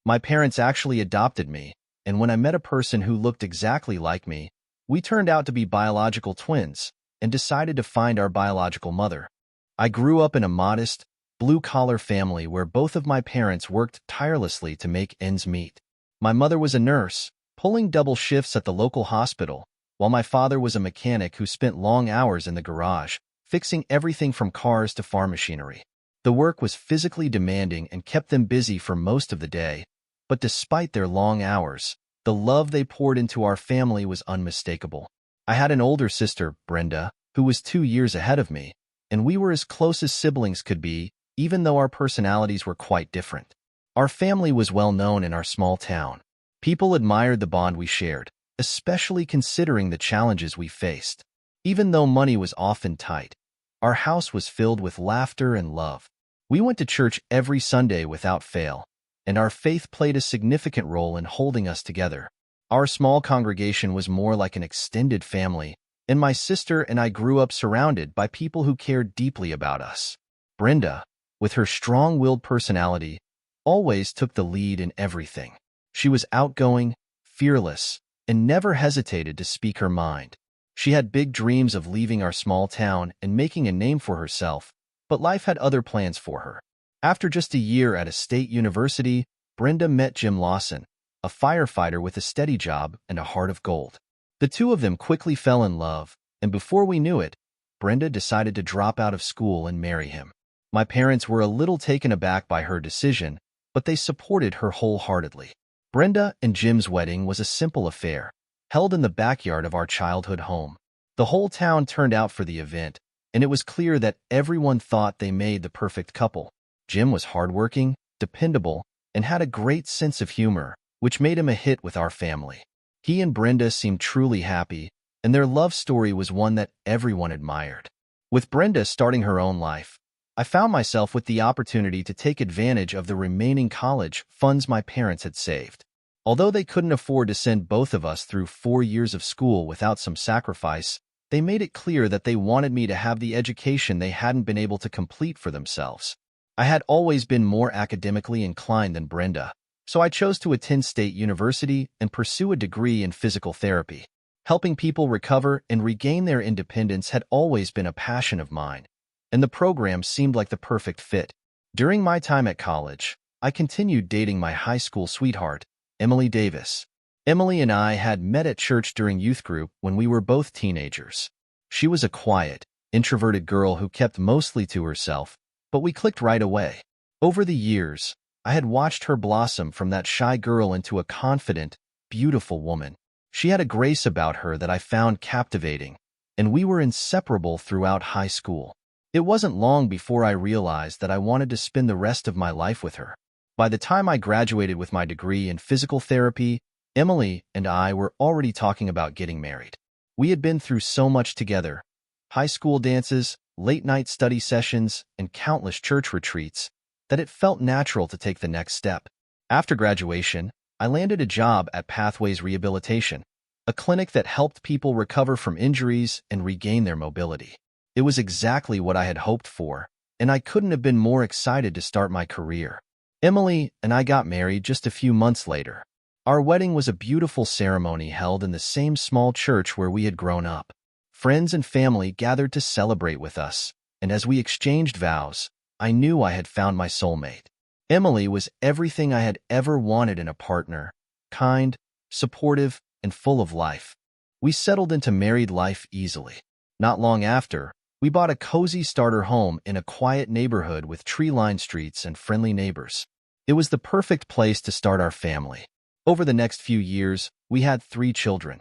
My parents actually adopted me, and when I met a person who looked exactly like me, we turned out to be biological twins and decided to find our biological mother. I grew up in a modest, blue-collar family where both of my parents worked tirelessly to make ends meet. My mother was a nurse, pulling double shifts at the local hospital, while my father was a mechanic who spent long hours in the garage, fixing everything from cars to farm machinery. The work was physically demanding and kept them busy for most of the day, but despite their long hours, the love they poured into our family was unmistakable. I had an older sister, Brenda, who was 2 years ahead of me, and we were as close as siblings could be, even though our personalities were quite different. Our family was well known in our small town. People admired the bond we shared, especially considering the challenges we faced. Even though money was often tight, our house was filled with laughter and love. We went to church every Sunday without fail, and our faith played a significant role in holding us together. Our small congregation was more like an extended family, and my sister and I grew up surrounded by people who cared deeply about us. Brenda, with her strong-willed personality, always took the lead in everything. She was outgoing, fearless, and never hesitated to speak her mind. She had big dreams of leaving our small town and making a name for herself, but life had other plans for her. After just a year at a state university, Brenda met Jim Lawson, a firefighter with a steady job and a heart of gold. The two of them quickly fell in love, and before we knew it, Brenda decided to drop out of school and marry him. My parents were a little taken aback by her decision, but they supported her wholeheartedly. Brenda and Jim's wedding was a simple affair, held in the backyard of our childhood home. The whole town turned out for the event, and it was clear that everyone thought they made the perfect couple. Jim was hardworking, dependable, and had a great sense of humor, which made him a hit with our family. He and Brenda seemed truly happy, and their love story was one that everyone admired. With Brenda starting her own life, I found myself with the opportunity to take advantage of the remaining college funds my parents had saved. Although they couldn't afford to send both of us through 4 years of school without some sacrifice, they made it clear that they wanted me to have the education they hadn't been able to complete for themselves. I had always been more academically inclined than Brenda, so I chose to attend State University and pursue a degree in physical therapy. Helping people recover and regain their independence had always been a passion of mine, and the program seemed like the perfect fit. During my time at college, I continued dating my high school sweetheart, Emily Davis. Emily and I had met at church during youth group when we were both teenagers. She was a quiet, introverted girl who kept mostly to herself, but we clicked right away. Over the years, I had watched her blossom from that shy girl into a confident, beautiful woman. She had a grace about her that I found captivating, and we were inseparable throughout high school. It wasn't long before I realized that I wanted to spend the rest of my life with her. By the time I graduated with my degree in physical therapy, Emily and I were already talking about getting married. We had been through so much together: high school dances, late-night study sessions, and countless church retreats, that it felt natural to take the next step. After graduation, I landed a job at Pathways Rehabilitation, a clinic that helped people recover from injuries and regain their mobility. It was exactly what I had hoped for, and I couldn't have been more excited to start my career. Emily and I got married just a few months later. Our wedding was a beautiful ceremony held in the same small church where we had grown up. Friends and family gathered to celebrate with us, and as we exchanged vows, I knew I had found my soulmate. Emily was everything I had ever wanted in a partner: kind, supportive, and full of life. We settled into married life easily. Not long after, we bought a cozy starter home in a quiet neighborhood with tree-lined streets and friendly neighbors. It was the perfect place to start our family. Over the next few years, we had 3 children: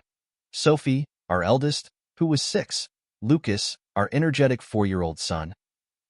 Sophie, our eldest, who was 6, Lucas, our energetic 4-year-old son,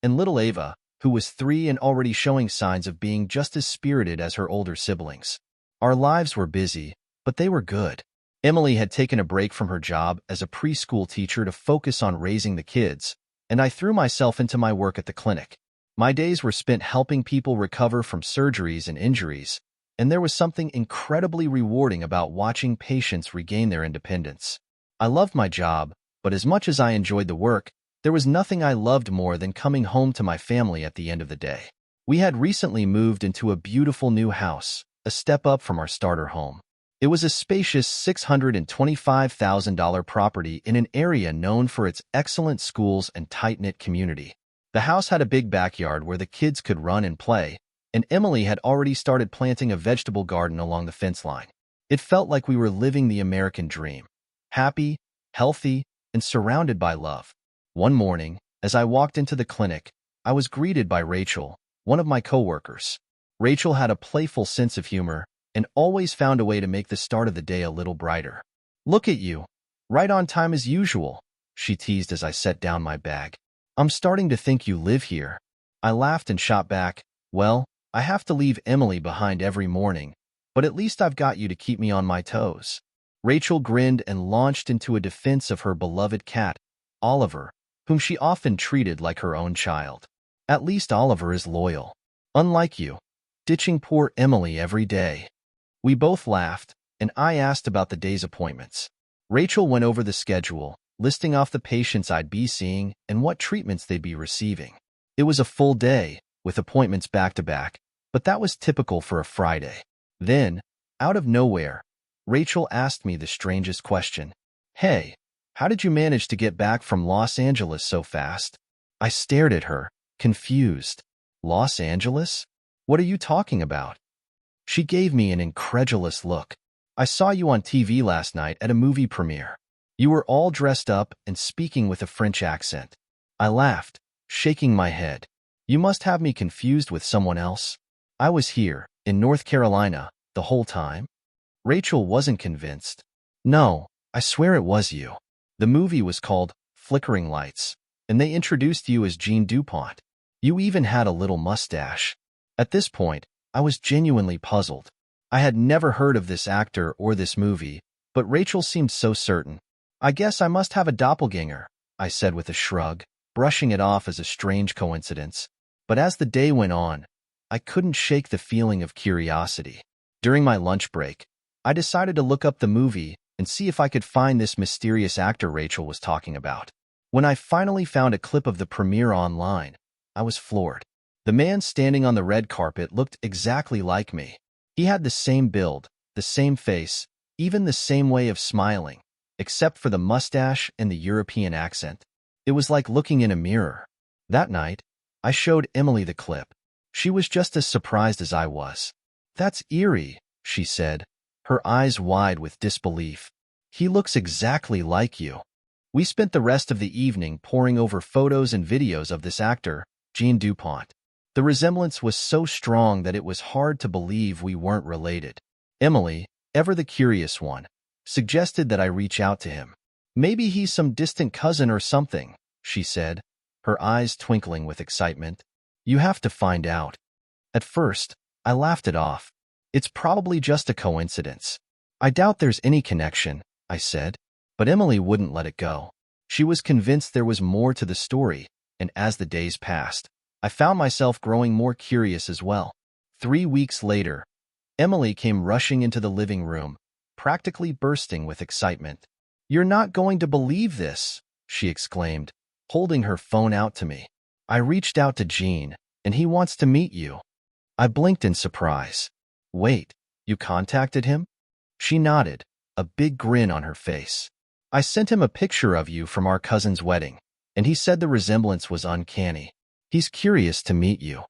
and little Ava, who was 3 and already showing signs of being just as spirited as her older siblings. Our lives were busy, but they were good. Emily had taken a break from her job as a preschool teacher to focus on raising the kids, and I threw myself into my work at the clinic. My days were spent helping people recover from surgeries and injuries, and there was something incredibly rewarding about watching patients regain their independence. I loved my job, but as much as I enjoyed the work, there was nothing I loved more than coming home to my family at the end of the day. We had recently moved into a beautiful new house, a step up from our starter home. It was a spacious $625,000 property in an area known for its excellent schools and tight-knit community. The house had a big backyard where the kids could run and play, and Emily had already started planting a vegetable garden along the fence line. It felt like we were living the American dream, happy, healthy, and surrounded by love. One morning, as I walked into the clinic, I was greeted by Rachel, one of my coworkers. Rachel had a playful sense of humor and always found a way to make the start of the day a little brighter. "Look at you, right on time as usual," she teased as I set down my bag. "I'm starting to think you live here." I laughed and shot back, "Well, I have to leave Emily behind every morning, but at least I've got you to keep me on my toes." Rachel grinned and launched into a defense of her beloved cat, Oliver, whom she often treated like her own child. "At least Oliver is loyal. Unlike you, ditching poor Emily every day." We both laughed, and I asked about the day's appointments. Rachel went over the schedule, listing off the patients I'd be seeing and what treatments they'd be receiving. It was a full day, with appointments back-to-back, but that was typical for a Friday. Then, out of nowhere, Rachel asked me the strangest question. "Hey, how did you manage to get back from Los Angeles so fast?" I stared at her, confused. "Los Angeles? What are you talking about?" She gave me an incredulous look. "I saw you on TV last night at a movie premiere. You were all dressed up and speaking with a French accent." I laughed, shaking my head. "You must have me confused with someone else. I was here, in North Carolina, the whole time." Rachel wasn't convinced. "No, I swear it was you. The movie was called Flickering Lights, and they introduced you as Jean DuPont. You even had a little mustache." At this point, I was genuinely puzzled. I had never heard of this actor or this movie, but Rachel seemed so certain. "I guess I must have a doppelganger," I said with a shrug, brushing it off as a strange coincidence. But as the day went on, I couldn't shake the feeling of curiosity. During my lunch break, I decided to look up the movie and see if I could find this mysterious actor Rachel was talking about. When I finally found a clip of the premiere online, I was floored. The man standing on the red carpet looked exactly like me. He had the same build, the same face, even the same way of smiling, except for the mustache and the European accent. It was like looking in a mirror. That night, I showed Emily the clip. She was just as surprised as I was. "That's eerie," she said, her eyes wide with disbelief. "He looks exactly like you." We spent the rest of the evening poring over photos and videos of this actor, Jean DuPont. The resemblance was so strong that it was hard to believe we weren't related. Emily, ever the curious one, suggested that I reach out to him. "Maybe he's some distant cousin or something," she said, her eyes twinkling with excitement. "You have to find out." At first, I laughed it off. "It's probably just a coincidence. I doubt there's any connection," I said. But Emily wouldn't let it go. She was convinced there was more to the story, and as the days passed, I found myself growing more curious as well. 3 weeks later, Emily came rushing into the living room, practically bursting with excitement. "You're not going to believe this," she exclaimed, holding her phone out to me. "I reached out to Jean, and he wants to meet you." I blinked in surprise. "Wait, you contacted him?" She nodded, a big grin on her face. "I sent him a picture of you from our cousin's wedding, and he said the resemblance was uncanny. He's curious to meet you."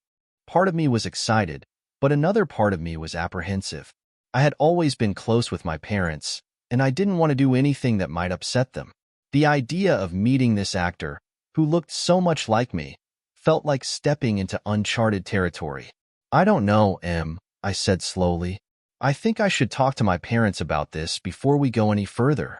Part of me was excited, but another part of me was apprehensive. I had always been close with my parents, and I didn't want to do anything that might upset them. The idea of meeting this actor, who looked so much like me, felt like stepping into uncharted territory. "I don't know, Em," I said slowly. "I think I should talk to my parents about this before we go any further."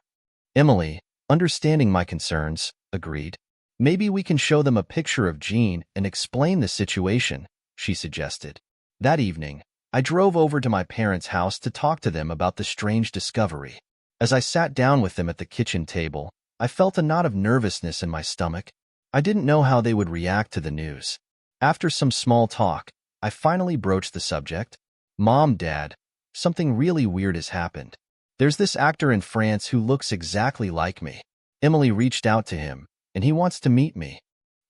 Emily, understanding my concerns, agreed. "Maybe we can show them a picture of Jean and explain the situation," she suggested. That evening, I drove over to my parents' house to talk to them about the strange discovery. As I sat down with them at the kitchen table, I felt a knot of nervousness in my stomach. I didn't know how they would react to the news. After some small talk, I finally broached the subject. "Mom, Dad, something really weird has happened. There's this actor in France who looks exactly like me. Emily reached out to him, and he wants to meet me."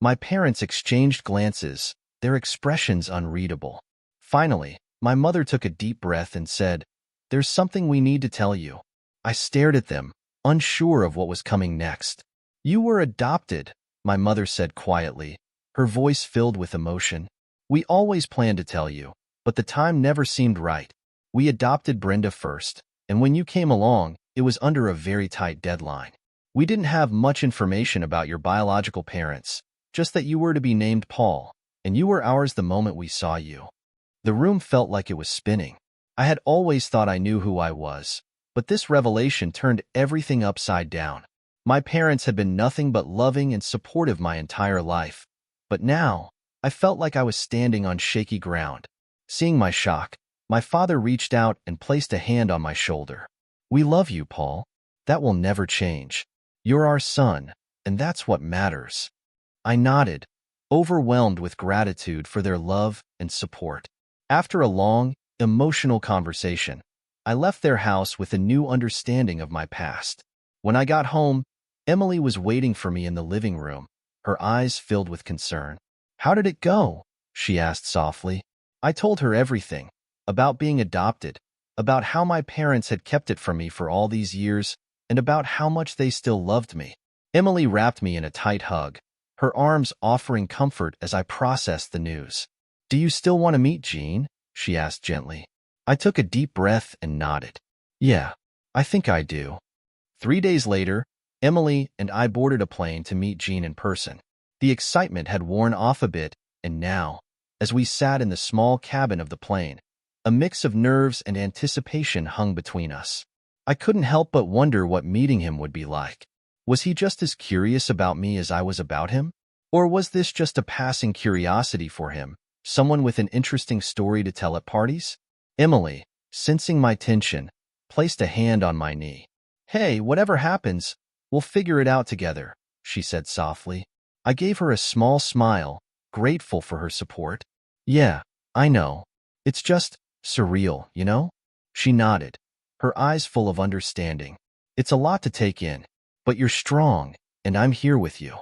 My parents exchanged glances, their expressions unreadable. Finally, My mother took a deep breath and said, "There's something we need to tell you." I stared at them, unsure of what was coming next. "You were adopted," my mother said quietly, her voice filled with emotion. "We always planned to tell you, but the time never seemed right. We adopted Brenda first, and when you came along, it was under a very tight deadline. We didn't have much information about your biological parents, just that you were to be named Paul, and you were ours the moment we saw you." The room felt like it was spinning. I had always thought I knew who I was, but this revelation turned everything upside down. My parents had been nothing but loving and supportive my entire life, but now I felt like I was standing on shaky ground. Seeing my shock, my father reached out and placed a hand on my shoulder. "We love you, Paul. That will never change. You're our son, and that's what matters." I nodded, overwhelmed with gratitude for their love and support. After a long, emotional conversation, I left their house with a new understanding of my past. When I got home, Emily was waiting for me in the living room, her eyes filled with concern. "How did it go?" she asked softly. I told her everything, about being adopted, about how my parents had kept it from me for all these years, and about how much they still loved me. Emily wrapped me in a tight hug, her arms offering comfort as I processed the news. "Do you still want to meet Jean?" she asked gently. I took a deep breath and nodded. "Yeah, I think I do." 3 days later, Emily and I boarded a plane to meet Jean in person. The excitement had worn off a bit, and now, as we sat in the small cabin of the plane, a mix of nerves and anticipation hung between us. I couldn't help but wonder what meeting him would be like. Was he just as curious about me as I was about him? Or was this just a passing curiosity for him, someone with an interesting story to tell at parties? Emily, sensing my tension, placed a hand on my knee. "Hey, whatever happens, we'll figure it out together," she said softly. I gave her a small smile, grateful for her support. "Yeah, I know. It's just surreal, you know?" She nodded, her eyes full of understanding. "It's a lot to take in, but you're strong, and I'm here with you."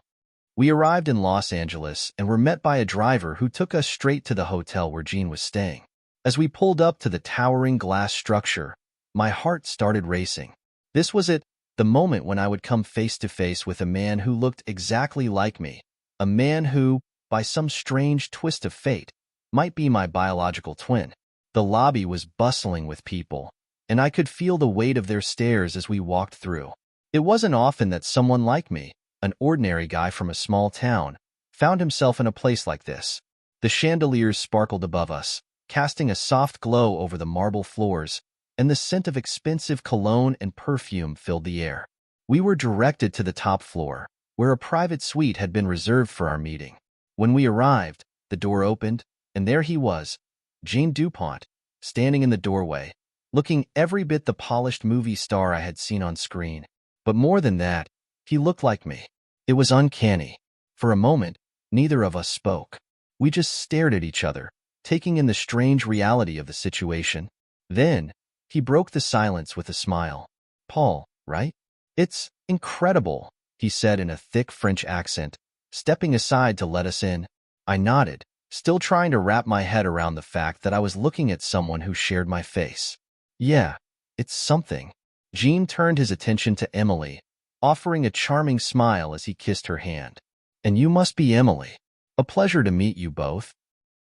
We arrived in Los Angeles and were met by a driver who took us straight to the hotel where Jean was staying. As we pulled up to the towering glass structure, my heart started racing. This was it, the moment when I would come face to face with a man who looked exactly like me, a man who, by some strange twist of fate, might be my biological twin. The lobby was bustling with people, and I could feel the weight of their stares as we walked through. It wasn't often that someone like me, an ordinary guy from a small town, found himself in a place like this. The chandeliers sparkled above us, casting a soft glow over the marble floors, and the scent of expensive cologne and perfume filled the air. We were directed to the top floor, where a private suite had been reserved for our meeting. When we arrived, the door opened, and there he was, Jean Dupont, standing in the doorway, looking every bit the polished movie star I had seen on screen. But more than that, he looked like me. It was uncanny. For a moment, neither of us spoke. We just stared at each other, taking in the strange reality of the situation. Then, he broke the silence with a smile. "Paul, right? It's incredible," he said in a thick French accent, stepping aside to let us in. I nodded, still trying to wrap my head around the fact that I was looking at someone who shared my face. "Yeah, it's something." Jean turned his attention to Emily, offering a charming smile as he kissed her hand. "And you must be Emily. A pleasure to meet you both."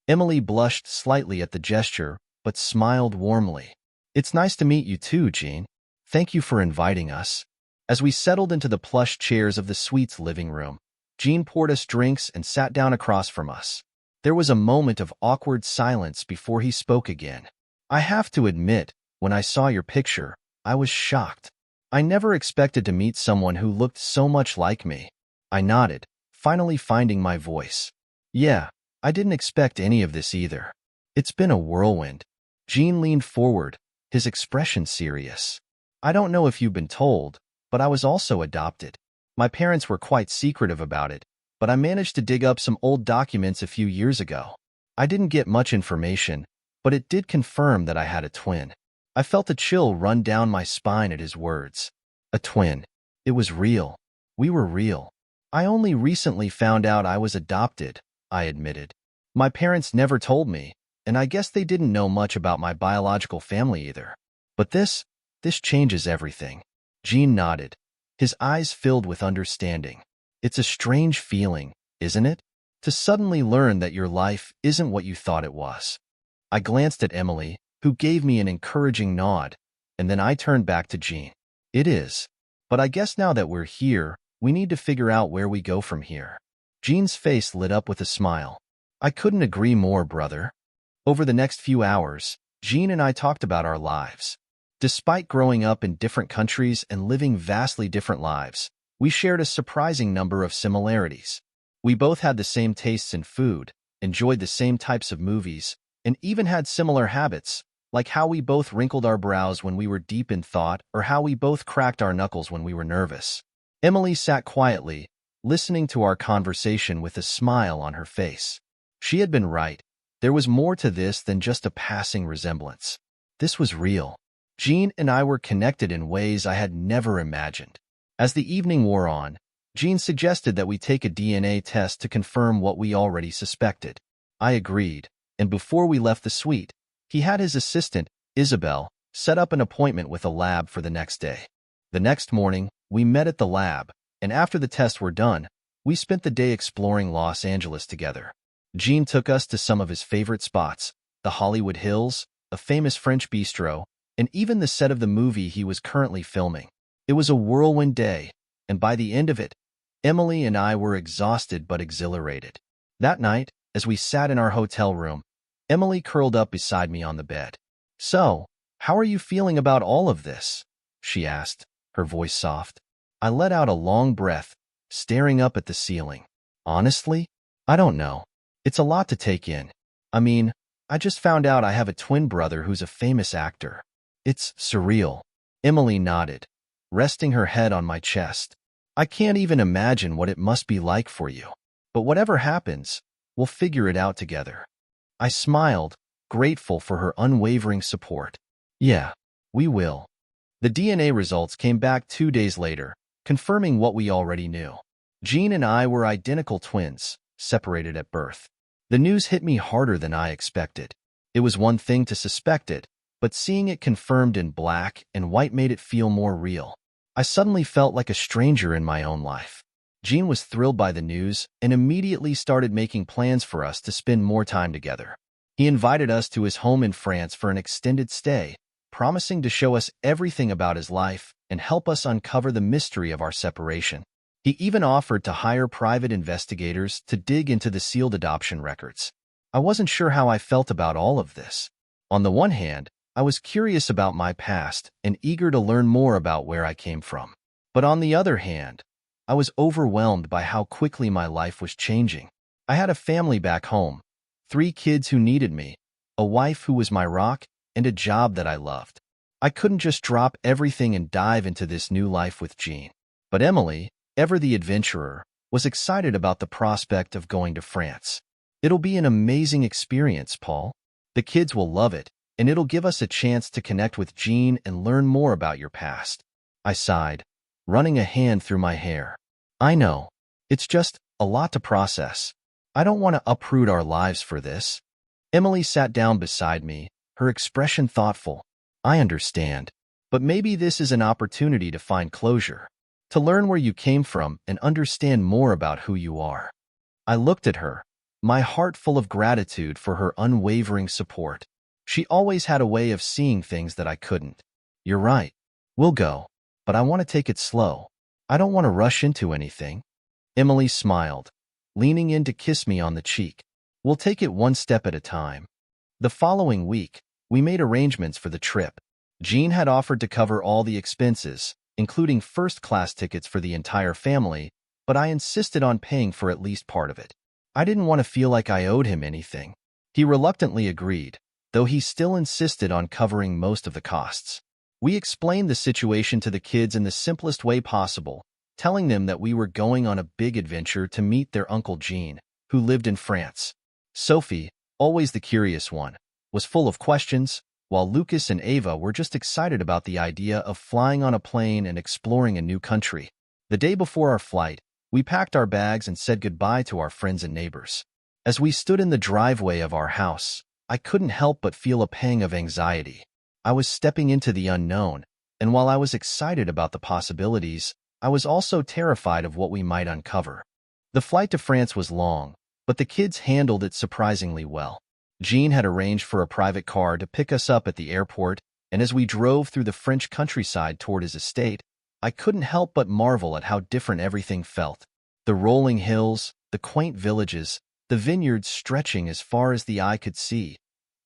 Emily blushed slightly at the gesture, but smiled warmly. "It's nice to meet you too, Jean. Thank you for inviting us." As we settled into the plush chairs of the suite's living room, Jean poured us drinks and sat down across from us. There was a moment of awkward silence before he spoke again. "I have to admit, when I saw your picture, I was shocked. I never expected to meet someone who looked so much like me." I nodded, finally finding my voice. "Yeah, I didn't expect any of this either. It's been a whirlwind." Jean leaned forward, his expression serious. "I don't know if you've been told, but I was also adopted. My parents were quite secretive about it, but I managed to dig up some old documents a few years ago. I didn't get much information, but it did confirm that I had a twin." I felt a chill run down my spine at his words. A twin. It was real. We were real. "I only recently found out I was adopted," I admitted. "My parents never told me, and I guess they didn't know much about my biological family either. But this changes everything. Gene nodded, his eyes filled with understanding. It's a strange feeling, isn't it? To suddenly learn that your life isn't what you thought it was. I glanced at Emily, who gave me an encouraging nod, and then I turned back to Gene. It is. But I guess now that we're here, we need to figure out where we go from here. Gene's face lit up with a smile. I couldn't agree more, brother. Over the next few hours, Gene and I talked about our lives. Despite growing up in different countries and living vastly different lives, we shared a surprising number of similarities. We both had the same tastes in food, enjoyed the same types of movies, and even had similar habits, like how we both wrinkled our brows when we were deep in thought or how we both cracked our knuckles when we were nervous. Emily sat quietly, listening to our conversation with a smile on her face. She had been right. There was more to this than just a passing resemblance. This was real. Gene and I were connected in ways I had never imagined. As the evening wore on, Gene suggested that we take a DNA test to confirm what we already suspected. I agreed, and before we left the suite, he had his assistant, Isabel, set up an appointment with a lab for the next day. The next morning, we met at the lab, and after the tests were done, we spent the day exploring Los Angeles together. Gene took us to some of his favorite spots, the Hollywood Hills, a famous French bistro, and even the set of the movie he was currently filming. It was a whirlwind day, and by the end of it, Emily and I were exhausted but exhilarated. That night, as we sat in our hotel room, Emily curled up beside me on the bed. "So, how are you feeling about all of this?" she asked, her voice soft. I let out a long breath, staring up at the ceiling. Honestly, I don't know. It's a lot to take in. I mean, I just found out I have a twin brother who's a famous actor. It's surreal. Emily nodded, resting her head on my chest. I can't even imagine what it must be like for you. But whatever happens, we'll figure it out together. I smiled, grateful for her unwavering support. Yeah, we will. The DNA results came back 2 days later, confirming what we already knew. Gene and I were identical twins, separated at birth. The news hit me harder than I expected. It was one thing to suspect it, but seeing it confirmed in black and white made it feel more real. I suddenly felt like a stranger in my own life. Gene was thrilled by the news and immediately started making plans for us to spend more time together. He invited us to his home in France for an extended stay, promising to show us everything about his life and help us uncover the mystery of our separation. He even offered to hire private investigators to dig into the sealed adoption records. I wasn't sure how I felt about all of this. On the one hand, I was curious about my past and eager to learn more about where I came from. But on the other hand, I was overwhelmed by how quickly my life was changing. I had a family back home, 3 kids who needed me, a wife who was my rock, and a job that I loved. I couldn't just drop everything and dive into this new life with Gene. But Emily, ever the adventurer, was excited about the prospect of going to France. "It'll be an amazing experience, Paul. The kids will love it, and it'll give us a chance to connect with Gene and learn more about your past." I sighed, running a hand through my hair. "I know. It's just a lot to process. I don't want to uproot our lives for this." Emily sat down beside me, her expression thoughtful. "I understand. But maybe this is an opportunity to find closure, to learn where you came from and understand more about who you are." I looked at her, my heart full of gratitude for her unwavering support. She always had a way of seeing things that I couldn't. "You're right. We'll go. But I want to take it slow. I don't want to rush into anything." Emily smiled, leaning in to kiss me on the cheek. "We'll take it one step at a time." The following week, we made arrangements for the trip. Gene had offered to cover all the expenses, including first-class tickets for the entire family, but I insisted on paying for at least part of it. I didn't want to feel like I owed him anything. He reluctantly agreed, though he still insisted on covering most of the costs. We explained the situation to the kids in the simplest way possible, telling them that we were going on a big adventure to meet their Uncle Gene, who lived in France. Sophie, always the curious one, was full of questions, while Lucas and Ava were just excited about the idea of flying on a plane and exploring a new country. The day before our flight, we packed our bags and said goodbye to our friends and neighbors. As we stood in the driveway of our house, I couldn't help but feel a pang of anxiety. I was stepping into the unknown, and while I was excited about the possibilities, I was also terrified of what we might uncover. The flight to France was long, but the kids handled it surprisingly well. Jean had arranged for a private car to pick us up at the airport, and as we drove through the French countryside toward his estate, I couldn't help but marvel at how different everything felt. The rolling hills, the quaint villages, the vineyards stretching as far as the eye could see.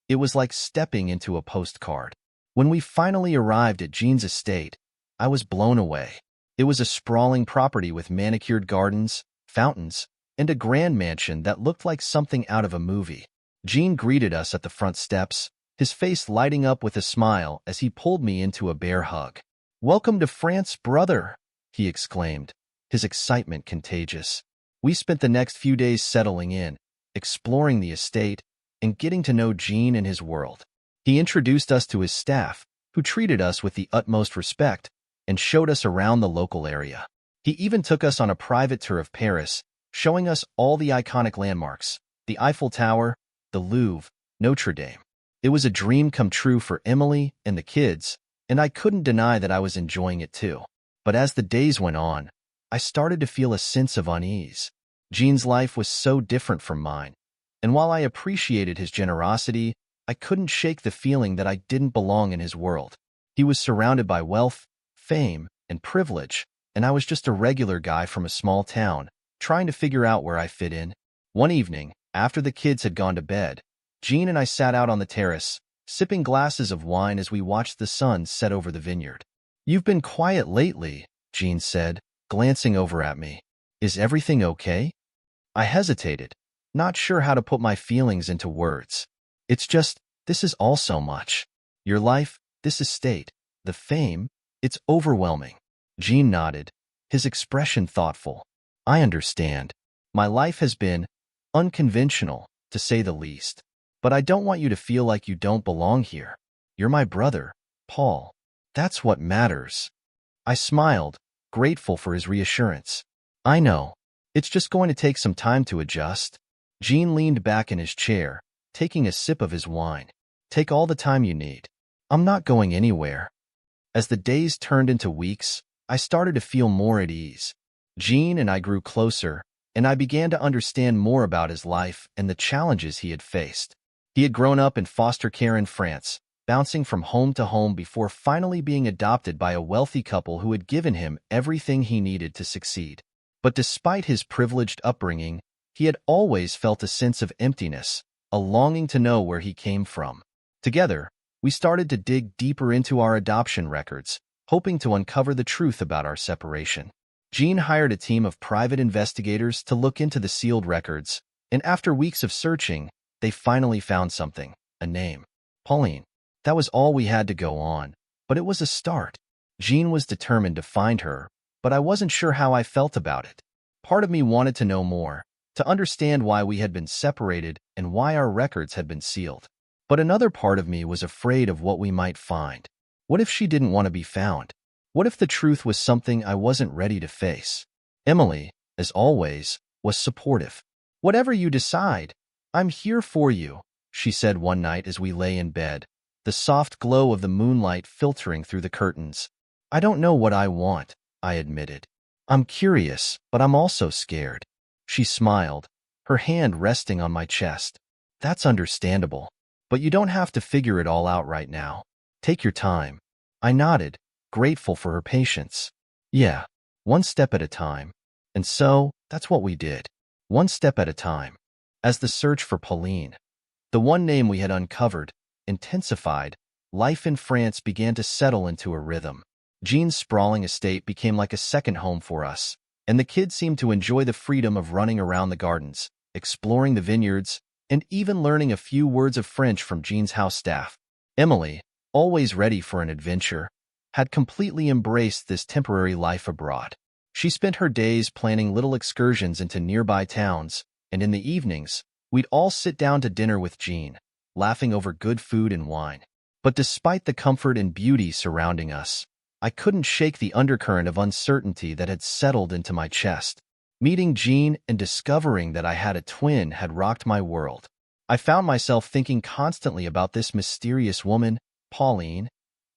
It was like stepping into a postcard. When we finally arrived at Jean's estate, I was blown away. It was a sprawling property with manicured gardens, fountains, and a grand mansion that looked like something out of a movie. Jean greeted us at the front steps, his face lighting up with a smile as he pulled me into a bear hug. "Welcome to France, brother," he exclaimed, his excitement contagious. We spent the next few days settling in, exploring the estate, and getting to know Jean and his world. He introduced us to his staff, who treated us with the utmost respect and showed us around the local area. He even took us on a private tour of Paris, showing us all the iconic landmarks, the Eiffel Tower, the Louvre, Notre Dame. It was a dream come true for Emily and the kids, and I couldn't deny that I was enjoying it too. But as the days went on, I started to feel a sense of unease. Jean's life was so different from mine, and while I appreciated his generosity, I couldn't shake the feeling that I didn't belong in his world. He was surrounded by wealth, fame, and privilege, and I was just a regular guy from a small town, trying to figure out where I fit in. One evening, after the kids had gone to bed, Jean and I sat out on the terrace, sipping glasses of wine as we watched the sun set over the vineyard. "You've been quiet lately," Jean said, glancing over at me. "Is everything okay?" I hesitated, not sure how to put my feelings into words. "It's just, this is all so much. Your life, this estate, the fame, it's overwhelming." Jean nodded, his expression thoughtful. "I understand. My life has been unconventional, to say the least. But I don't want you to feel like you don't belong here. You're my brother, Paul. That's what matters." I smiled, grateful for his reassurance. "I know. It's just going to take some time to adjust." Jean leaned back in his chair, taking a sip of his wine. "Take all the time you need. I'm not going anywhere." As the days turned into weeks, I started to feel more at ease. Jean and I grew closer, and I began to understand more about his life and the challenges he had faced. He had grown up in foster care in France, bouncing from home to home before finally being adopted by a wealthy couple who had given him everything he needed to succeed. But despite his privileged upbringing, he had always felt a sense of emptiness, a longing to know where he came from. Together, we started to dig deeper into our adoption records, hoping to uncover the truth about our separation. Jean hired a team of private investigators to look into the sealed records, and after weeks of searching, they finally found something, a name. Pauline. That was all we had to go on, but it was a start. Jean was determined to find her, but I wasn't sure how I felt about it. Part of me wanted to know more, to understand why we had been separated and why our records had been sealed. But another part of me was afraid of what we might find. What if she didn't want to be found? What if the truth was something I wasn't ready to face? Emily, as always, was supportive. "Whatever you decide, I'm here for you," she said one night as we lay in bed, the soft glow of the moonlight filtering through the curtains. "I don't know what I want," I admitted. "I'm curious, but I'm also scared." She smiled, her hand resting on my chest. "That's understandable. But you don't have to figure it all out right now. Take your time." I nodded, grateful for her patience. "Yeah, one step at a time." And so, that's what we did. One step at a time. As the search for Pauline, the one name we had uncovered, intensified, life in France began to settle into a rhythm. Jean's sprawling estate became like a second home for us, and the kids seemed to enjoy the freedom of running around the gardens, exploring the vineyards, and even learning a few words of French from Jean's house staff. Emily, always ready for an adventure, had completely embraced this temporary life abroad. She spent her days planning little excursions into nearby towns, and in the evenings, we'd all sit down to dinner with Jean, laughing over good food and wine. But despite the comfort and beauty surrounding us, I couldn't shake the undercurrent of uncertainty that had settled into my chest. Meeting Jean and discovering that I had a twin had rocked my world. I found myself thinking constantly about this mysterious woman, Pauline,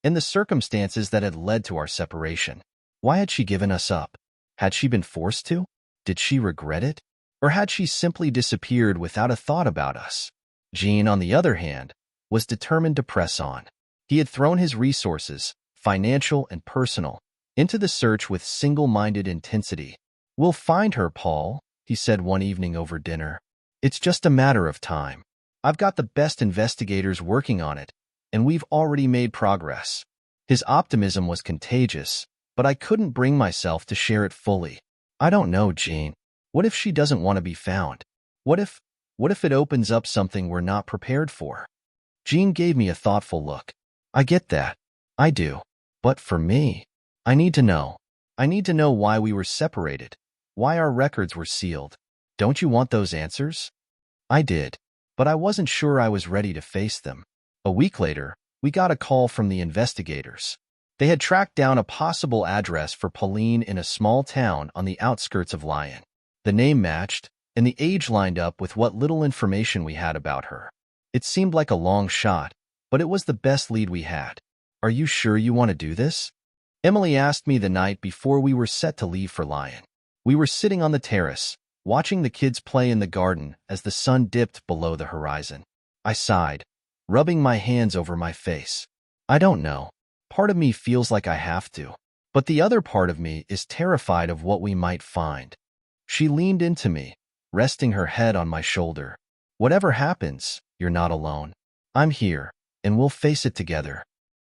and the circumstances that had led to our separation. Why had she given us up? Had she been forced to? Did she regret it? Or had she simply disappeared without a thought about us? Jean, on the other hand, was determined to press on. He had thrown his resources, financial and personal, into the search with single-minded intensity. "We'll find her, Paul," he said one evening over dinner. "It's just a matter of time. I've got the best investigators working on it, and we've already made progress." His optimism was contagious, but I couldn't bring myself to share it fully. "I don't know, Jean. What if she doesn't want to be found? What if it opens up something we're not prepared for?" Jean gave me a thoughtful look. "I get that. I do. But for me, I need to know. I need to know why we were separated, why our records were sealed. Don't you want those answers?" I did, but I wasn't sure I was ready to face them. A week later, we got a call from the investigators. They had tracked down a possible address for Pauline in a small town on the outskirts of Lyon. The name matched, and the age lined up with what little information we had about her. It seemed like a long shot, but it was the best lead we had. "Are you sure you want to do this?" Emily asked me the night before we were set to leave for Lyon. We were sitting on the terrace, watching the kids play in the garden as the sun dipped below the horizon. I sighed, rubbing my hands over my face. "I don't know. Part of me feels like I have to, but the other part of me is terrified of what we might find." She leaned into me, resting her head on my shoulder. "Whatever happens, you're not alone. I'm here, and we'll face it together."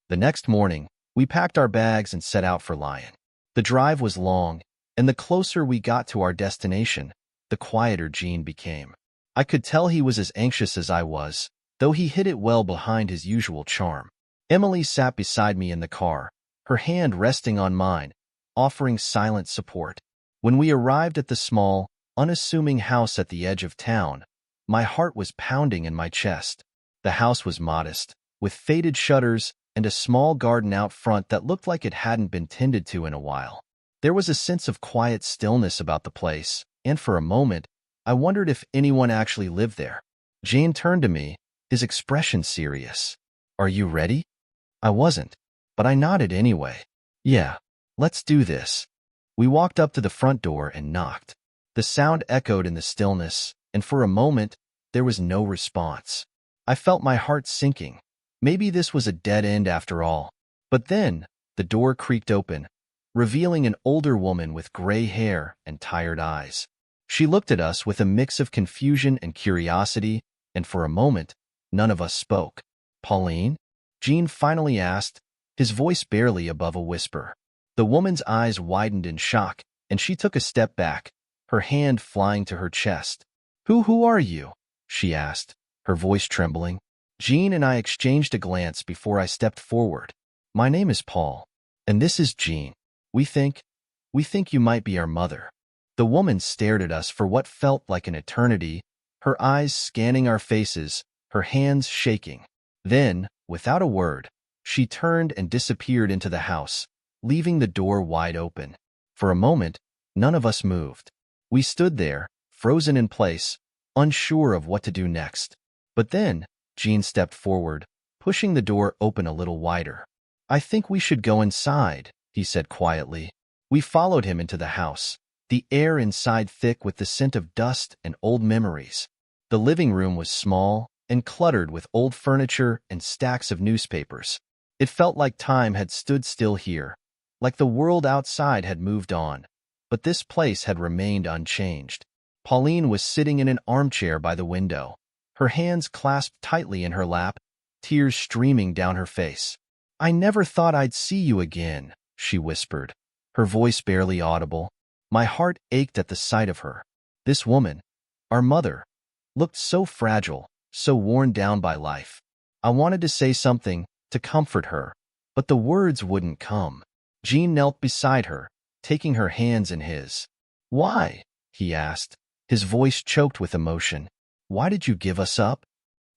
The next morning, we packed our bags and set out for Lyon. The drive was long, and the closer we got to our destination, the quieter Jean became. I could tell he was as anxious as I was, though he hid it well behind his usual charm. Emily sat beside me in the car, her hand resting on mine, offering silent support. When we arrived at the small, unassuming house at the edge of town, my heart was pounding in my chest. The house was modest, with faded shutters and a small garden out front that looked like it hadn't been tended to in a while. There was a sense of quiet stillness about the place, and for a moment, I wondered if anyone actually lived there. Jean turned to me, his expression serious. "Are you ready?" I wasn't, but I nodded anyway. "Yeah, let's do this." We walked up to the front door and knocked. The sound echoed in the stillness, and for a moment, there was no response. I felt my heart sinking. Maybe this was a dead end after all. But then, the door creaked open, revealing an older woman with gray hair and tired eyes. She looked at us with a mix of confusion and curiosity, and for a moment, none of us spoke. "Pauline?" Jean finally asked, his voice barely above a whisper. The woman's eyes widened in shock, and she took a step back, her hand flying to her chest. Who are you?" she asked, her voice trembling. Jean and I exchanged a glance before I stepped forward. "My name is Paul, and this is Jean. We think you might be our mother." The woman stared at us for what felt like an eternity, her eyes scanning our faces, her hands shaking. Then, without a word, she turned and disappeared into the house, leaving the door wide open. For a moment, none of us moved. We stood there, frozen in place, unsure of what to do next. But then, Jean stepped forward, pushing the door open a little wider. "I think we should go inside," he said quietly. We followed him into the house, the air inside thick with the scent of dust and old memories. The living room was small and cluttered with old furniture and stacks of newspapers. It felt like time had stood still here, like the world outside had moved on, but this place had remained unchanged. Pauline was sitting in an armchair by the window, her hands clasped tightly in her lap, tears streaming down her face. "I never thought I'd see you again," she whispered, her voice barely audible. My heart ached at the sight of her. This woman, our mother, looked so fragile, so worn down by life. I wanted to say something, to comfort her, but the words wouldn't come. Jean knelt beside her, taking her hands in his. "Why?" he asked, his voice choked with emotion. "Why did you give us up?"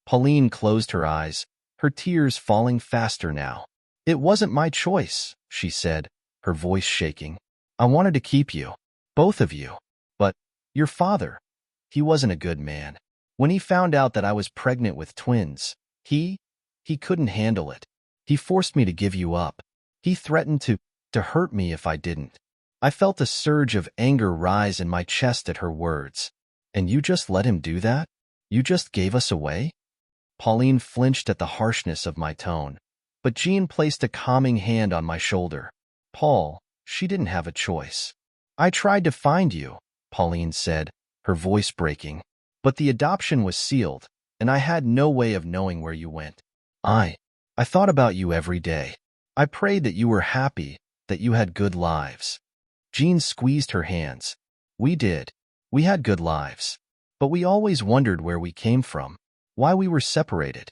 Pauline closed her eyes, her tears falling faster now. "It wasn't my choice," she said, her voice shaking. "I wanted to keep you, both of you. But your father, he wasn't a good man. When he found out that I was pregnant with twins, he couldn't handle it. He forced me to give you up. He threatened to hurt me if I didn't. I felt a surge of anger rise in my chest at her words. And you just let him do that? You just gave us away? Pauline flinched at the harshness of my tone, but Jean placed a calming hand on my shoulder. Paul, she didn't have a choice. I tried to find you, Pauline said, her voice breaking, but the adoption was sealed, and I had no way of knowing where you went. I thought about you every day. I prayed that you were happy, that you had good lives. Jean squeezed her hands. We did. We had good lives. But we always wondered where we came from, why we were separated.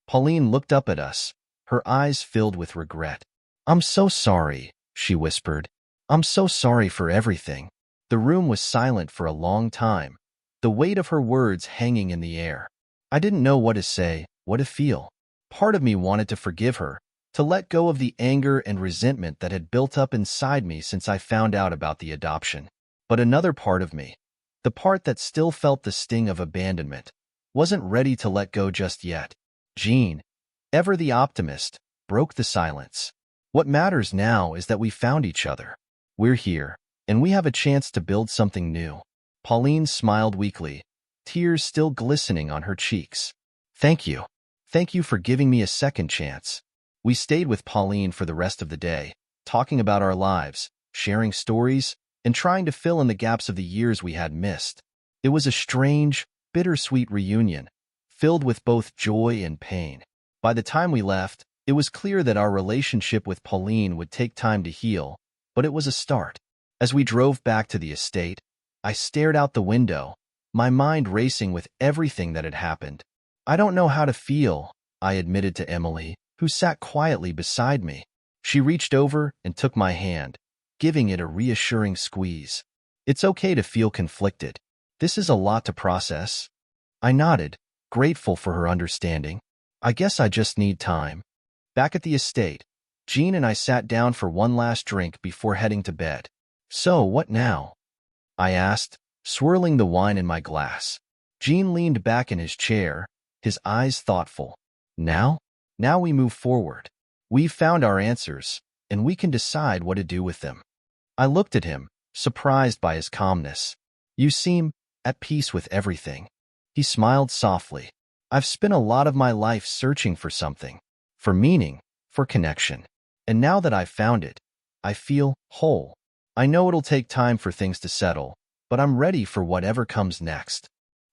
Pauline looked up at us, her eyes filled with regret. I'm so sorry, she whispered. I'm so sorry for everything. The room was silent for a long time, the weight of her words hanging in the air. I didn't know what to say, what to feel. Part of me wanted to forgive her, to let go of the anger and resentment that had built up inside me since I found out about the adoption. But another part of me, the part that still felt the sting of abandonment, wasn't ready to let go just yet. Jean, ever the optimist, broke the silence. What matters now is that we found each other. We're here, and we have a chance to build something new. Pauline smiled weakly, tears still glistening on her cheeks. Thank you. Thank you for giving me a second chance. We stayed with Pauline for the rest of the day, talking about our lives, sharing stories, and trying to fill in the gaps of the years we had missed. It was a strange, bittersweet reunion, filled with both joy and pain. By the time we left, it was clear that our relationship with Pauline would take time to heal, but it was a start. As we drove back to the estate, I stared out the window, my mind racing with everything that had happened. I don't know how to feel, I admitted to Emily, who sat quietly beside me. She reached over and took my hand, giving it a reassuring squeeze. It's okay to feel conflicted. This is a lot to process. I nodded, grateful for her understanding. I guess I just need time. Back at the estate, Jean and I sat down for one last drink before heading to bed. So, what now? I asked, swirling the wine in my glass. Jean leaned back in his chair, his eyes thoughtful. Now we move forward. We've found our answers, and we can decide what to do with them. I looked at him, surprised by his calmness. You seem at peace with everything. He smiled softly. I've spent a lot of my life searching for something, for meaning, for connection. And now that I've found it, I feel whole. I know it'll take time for things to settle, but I'm ready for whatever comes next.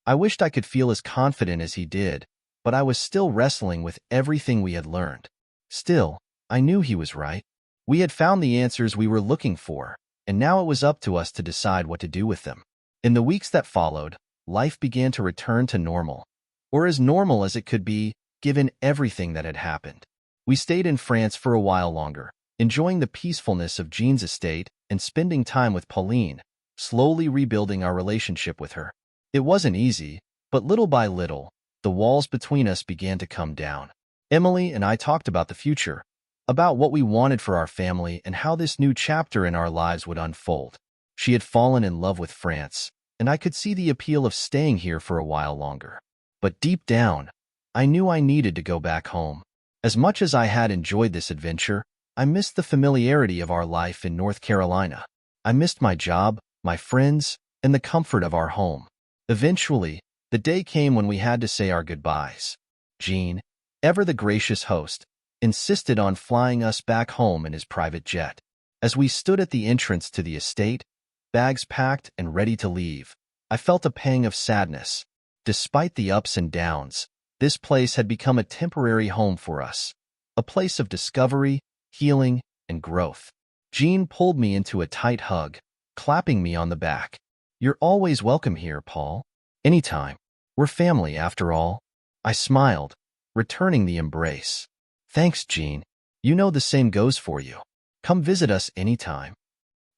I wished I could feel as confident as he did, but I was still wrestling with everything we had learned. Still, I knew he was right. We had found the answers we were looking for, and now it was up to us to decide what to do with them. In the weeks that followed, life began to return to normal, or as normal as it could be, given everything that had happened. We stayed in France for a while longer, enjoying the peacefulness of Jean's estate and spending time with Pauline, slowly rebuilding our relationship with her. It wasn't easy, but little by little, the walls between us began to come down. Emily and I talked about the future, about what we wanted for our family and how this new chapter in our lives would unfold. She had fallen in love with France, and I could see the appeal of staying here for a while longer. But deep down, I knew I needed to go back home. As much as I had enjoyed this adventure, I missed the familiarity of our life in North Carolina. I missed my job, my friends, and the comfort of our home. Eventually, the day came when we had to say our goodbyes. Jean, ever the gracious host, insisted on flying us back home in his private jet. As we stood at the entrance to the estate, bags packed and ready to leave, I felt a pang of sadness. Despite the ups and downs, this place had become a temporary home for us, a place of discovery, healing, and growth. Jean pulled me into a tight hug, clapping me on the back. You're always welcome here, Paul. Anytime. We're family, after all. I smiled, returning the embrace. Thanks, Jean. You know the same goes for you. Come visit us anytime.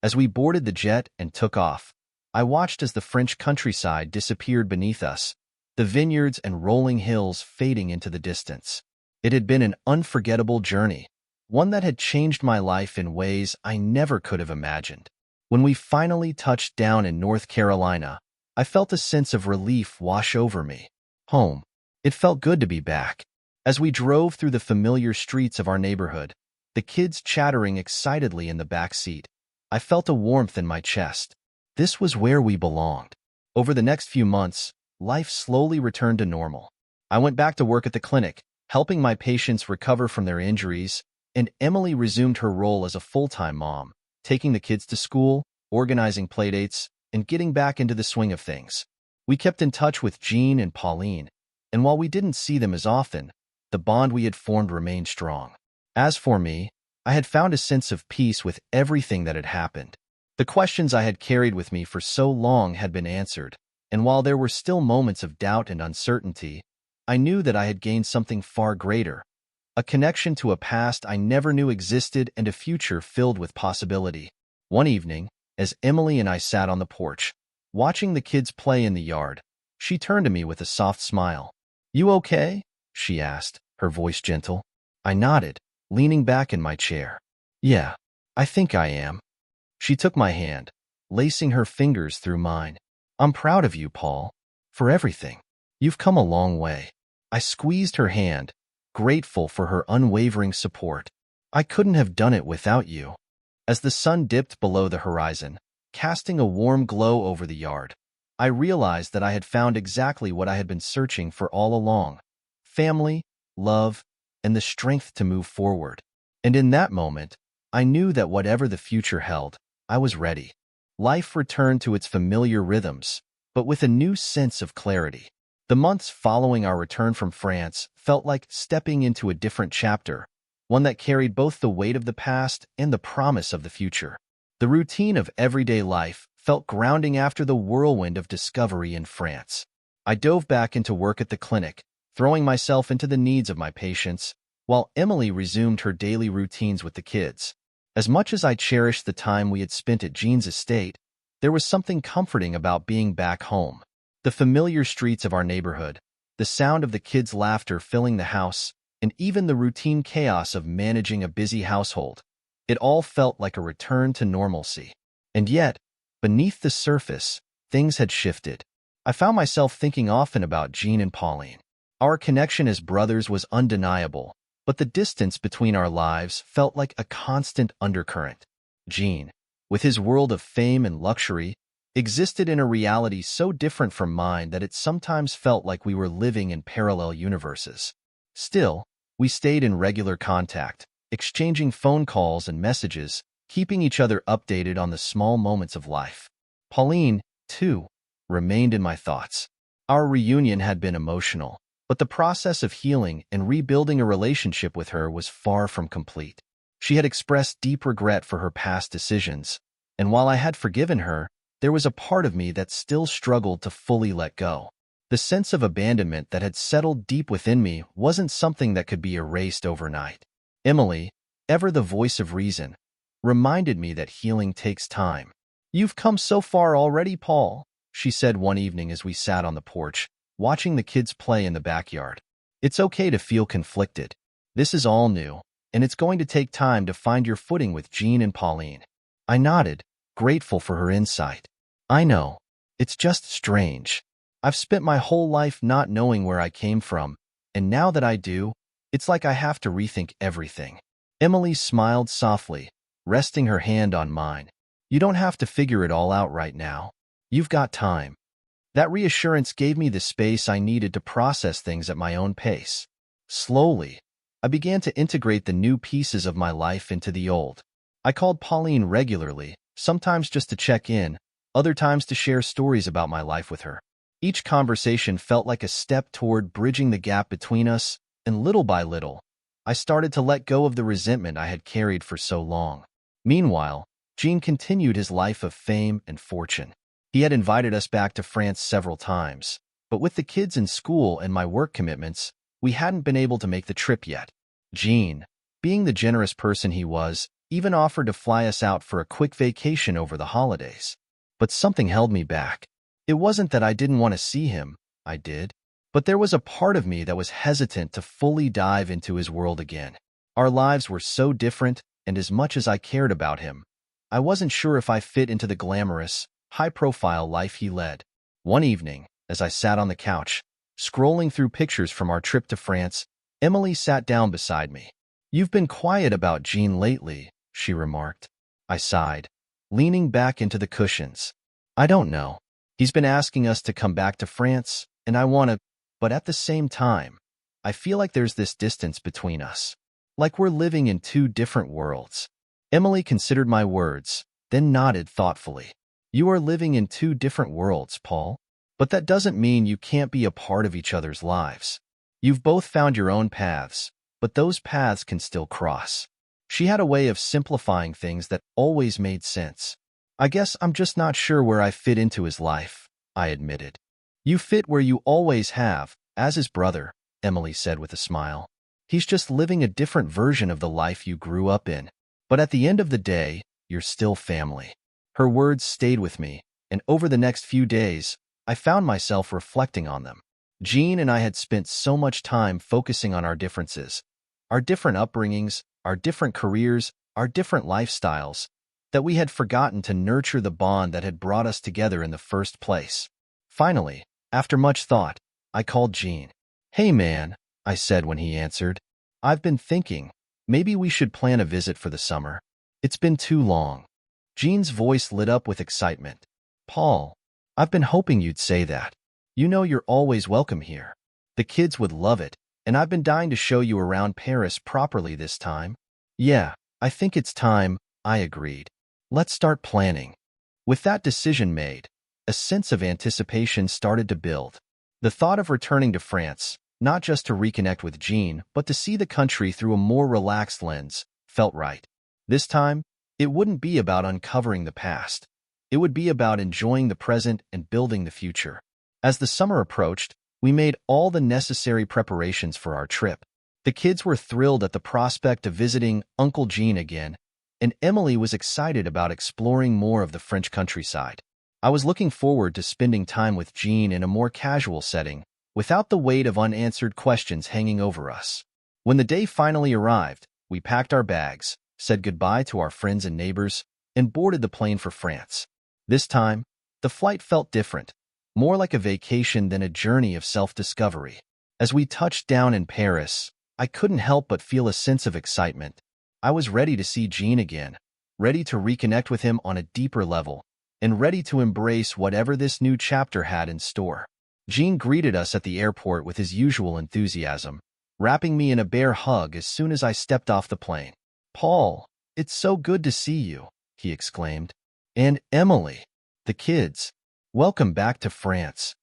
As we boarded the jet and took off, I watched as the French countryside disappeared beneath us, the vineyards and rolling hills fading into the distance. It had been an unforgettable journey, one that had changed my life in ways I never could have imagined. When we finally touched down in North Carolina, I felt a sense of relief wash over me. Home. It felt good to be back. As we drove through the familiar streets of our neighborhood, the kids chattering excitedly in the back seat, I felt a warmth in my chest. This was where we belonged. Over the next few months, life slowly returned to normal. I went back to work at the clinic, helping my patients recover from their injuries, and Emily resumed her role as a full-time mom, taking the kids to school, organizing playdates, and getting back into the swing of things. We kept in touch with Jean and Pauline, and while we didn't see them as often, the bond we had formed remained strong. As for me, I had found a sense of peace with everything that had happened. The questions I had carried with me for so long had been answered, and while there were still moments of doubt and uncertainty, I knew that I had gained something far greater, a connection to a past I never knew existed and a future filled with possibility. One evening, as Emily and I sat on the porch, watching the kids play in the yard, she turned to me with a soft smile. "You okay?" she asked, her voice gentle. I nodded, leaning back in my chair. "Yeah, I think I am." She took my hand, lacing her fingers through mine. "I'm proud of you, Paul, for everything. You've come a long way." I squeezed her hand, grateful for her unwavering support. "I couldn't have done it without you." As the sun dipped below the horizon, casting a warm glow over the yard, I realized that I had found exactly what I had been searching for all along: family, love, and the strength to move forward. And in that moment, I knew that whatever the future held, I was ready. Life returned to its familiar rhythms, but with a new sense of clarity. The months following our return from France felt like stepping into a different chapter, one that carried both the weight of the past and the promise of the future. The routine of everyday life felt grounding after the whirlwind of discovery in France. I dove back into work at the clinic, throwing myself into the needs of my patients, while Emily resumed her daily routines with the kids. As much as I cherished the time we had spent at Jean's estate, there was something comforting about being back home. The familiar streets of our neighborhood, the sound of the kids' laughter filling the house, and even the routine chaos of managing a busy household, it all felt like a return to normalcy. And yet, beneath the surface, things had shifted. I found myself thinking often about Jean and Pauline. Our connection as brothers was undeniable, but the distance between our lives felt like a constant undercurrent. Jean, with his world of fame and luxury, existed in a reality so different from mine that it sometimes felt like we were living in parallel universes. Still, we stayed in regular contact, exchanging phone calls and messages, keeping each other updated on the small moments of life. Pauline, too, remained in my thoughts. Our reunion had been emotional, but the process of healing and rebuilding a relationship with her was far from complete. She had expressed deep regret for her past decisions, and while I had forgiven her, there was a part of me that still struggled to fully let go. The sense of abandonment that had settled deep within me wasn't something that could be erased overnight. Emily, ever the voice of reason, reminded me that healing takes time. "You've come so far already, Paul," she said one evening as we sat on the porch, watching the kids play in the backyard. "It's okay to feel conflicted. This is all new, and it's going to take time to find your footing with Jean and Pauline." I nodded, grateful for her insight. "I know. It's just strange. I've spent my whole life not knowing where I came from, and now that I do, it's like I have to rethink everything." Emily smiled softly, resting her hand on mine. "You don't have to figure it all out right now. You've got time." That reassurance gave me the space I needed to process things at my own pace. Slowly, I began to integrate the new pieces of my life into the old. I called Pauline regularly, sometimes just to check in, other times to share stories about my life with her. Each conversation felt like a step toward bridging the gap between us, and little by little, I started to let go of the resentment I had carried for so long. Meanwhile, Jean continued his life of fame and fortune. He had invited us back to France several times, but with the kids in school and my work commitments, we hadn't been able to make the trip yet. Jean, being the generous person he was, even offered to fly us out for a quick vacation over the holidays. But something held me back. It wasn't that I didn't want to see him, I did, but there was a part of me that was hesitant to fully dive into his world again. Our lives were so different, and as much as I cared about him, I wasn't sure if I fit into the glamorous, high-profile life he led. One evening, as I sat on the couch, Scrolling through pictures from our trip to France, Emily sat down beside me. "You've been quiet about Jean lately," she remarked. I sighed, leaning back into the cushions. "I don't know. He's been asking us to come back to France, and I want to, but at the same time, I feel like there's this distance between us. Like we're living in two different worlds." Emily considered my words, then nodded thoughtfully. "You are living in two different worlds, Paul. But that doesn't mean you can't be a part of each other's lives. You've both found your own paths, but those paths can still cross." She had a way of simplifying things that always made sense. "I guess I'm just not sure where I fit into his life," I admitted. "You fit where you always have, as his brother," Emily said with a smile. "He's just living a different version of the life you grew up in. But at the end of the day, you're still family." Her words stayed with me, and over the next few days, I found myself reflecting on them. Jean and I had spent so much time focusing on our differences, our different upbringings, our different careers, our different lifestyles, that we had forgotten to nurture the bond that had brought us together in the first place. Finally, after much thought, I called Jean. "Hey man," I said when he answered. "I've been thinking, maybe we should plan a visit for the summer. It's been too long." Jean's voice lit up with excitement. "Paul, I've been hoping you'd say that. You know you're always welcome here. The kids would love it, and I've been dying to show you around Paris properly this time." "Yeah, I think it's time," I agreed. "Let's start planning." With that decision made, a sense of anticipation started to build. The thought of returning to France, not just to reconnect with Jean, but to see the country through a more relaxed lens, felt right. This time, it wouldn't be about uncovering the past. It would be about enjoying the present and building the future. As the summer approached, we made all the necessary preparations for our trip. The kids were thrilled at the prospect of visiting Uncle Jean again, and Emily was excited about exploring more of the French countryside. I was looking forward to spending time with Jean in a more casual setting, without the weight of unanswered questions hanging over us. When the day finally arrived, we packed our bags, said goodbye to our friends and neighbors, and boarded the plane for France. This time, the flight felt different, more like a vacation than a journey of self-discovery. As we touched down in Paris, I couldn't help but feel a sense of excitement. I was ready to see Jean again, ready to reconnect with him on a deeper level, and ready to embrace whatever this new chapter had in store. Jean greeted us at the airport with his usual enthusiasm, wrapping me in a bear hug as soon as I stepped off the plane. "Paul, it's so good to see you," he exclaimed. "And Emily, the kids, welcome back to France."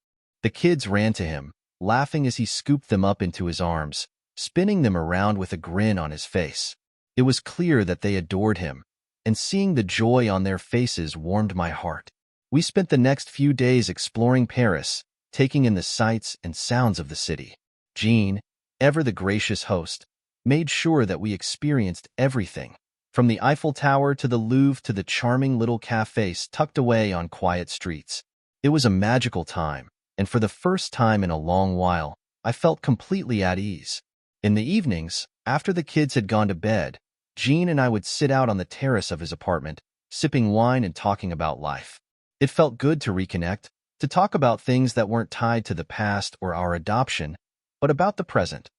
The kids ran to him, laughing as he scooped them up into his arms, spinning them around with a grin on his face. It was clear that they adored him, and seeing the joy on their faces warmed my heart. We spent the next few days exploring Paris, taking in the sights and sounds of the city. Jean, ever the gracious host, made sure that we experienced everything, from the Eiffel Tower to the Louvre to the charming little cafes tucked away on quiet streets. It was a magical time, and for the first time in a long while, I felt completely at ease. In the evenings, after the kids had gone to bed, Jean and I would sit out on the terrace of his apartment, sipping wine and talking about life. It felt good to reconnect, to talk about things that weren't tied to the past or our adoption, but about the present,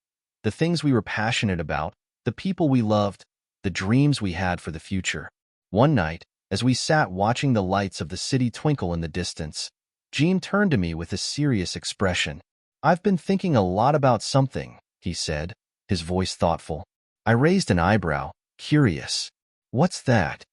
the things we were passionate about, the people we loved, the dreams we had for the future. One night, as we sat watching the lights of the city twinkle in the distance, Jean turned to me with a serious expression. "I've been thinking a lot about something," he said, his voice thoughtful. I raised an eyebrow, curious. "What's that?"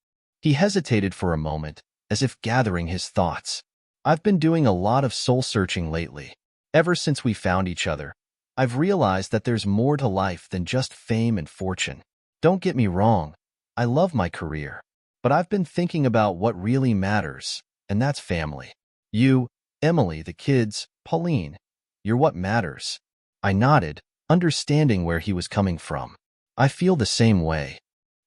He hesitated for a moment, as if gathering his thoughts. "I've been doing a lot of soul-searching lately. Ever since we found each other, I've realized that there's more to life than just fame and fortune. Don't get me wrong, I love my career, but I've been thinking about what really matters, and that's family. You, Emily, the kids, Pauline, you're what matters." I nodded, understanding where he was coming from. "I feel the same way."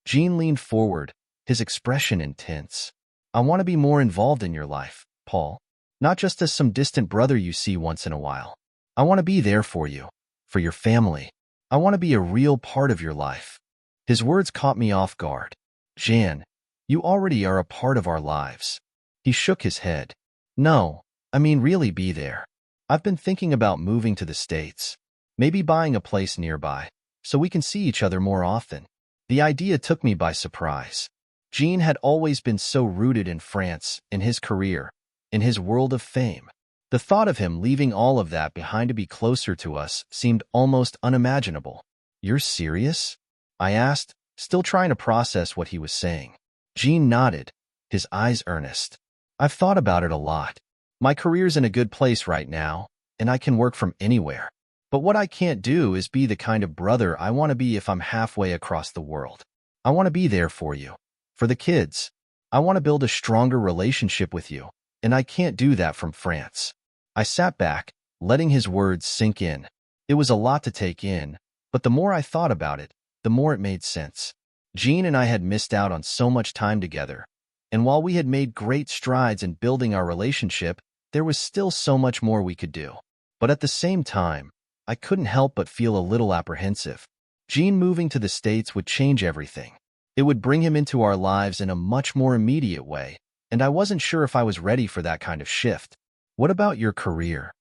Jean leaned forward, his expression intense. "I want to be more involved in your life, Paul. Not just as some distant brother you see once in a while. I want to be there for you, for your family. I want to be a real part of your life." His words caught me off guard. "Jan, you already are a part of our lives." He shook his head. "No, I mean really be there. I've been thinking about moving to the States, maybe buying a place nearby, so we can see each other more often. The idea took me by surprise. Jean had always been so rooted in France, in his career, in his world of fame. The thought of him leaving all of that behind to be closer to us seemed almost unimaginable. "You're serious?" I asked, still trying to process what he was saying. Jean nodded, his eyes earnest. "I've thought about it a lot. My career's in a good place right now, and I can work from anywhere. But what I can't do is be the kind of brother I want to be if I'm halfway across the world. I want to be there for you, for the kids. I want to build a stronger relationship with you, and I can't do that from France." I sat back, letting his words sink in. It was a lot to take in, but the more I thought about it, the more it made sense. Jean and I had missed out on so much time together, and while we had made great strides in building our relationship, there was still so much more we could do. But at the same time, I couldn't help but feel a little apprehensive. Jean moving to the States would change everything. It would bring him into our lives in a much more immediate way, and I wasn't sure if I was ready for that kind of shift. "What about your career?"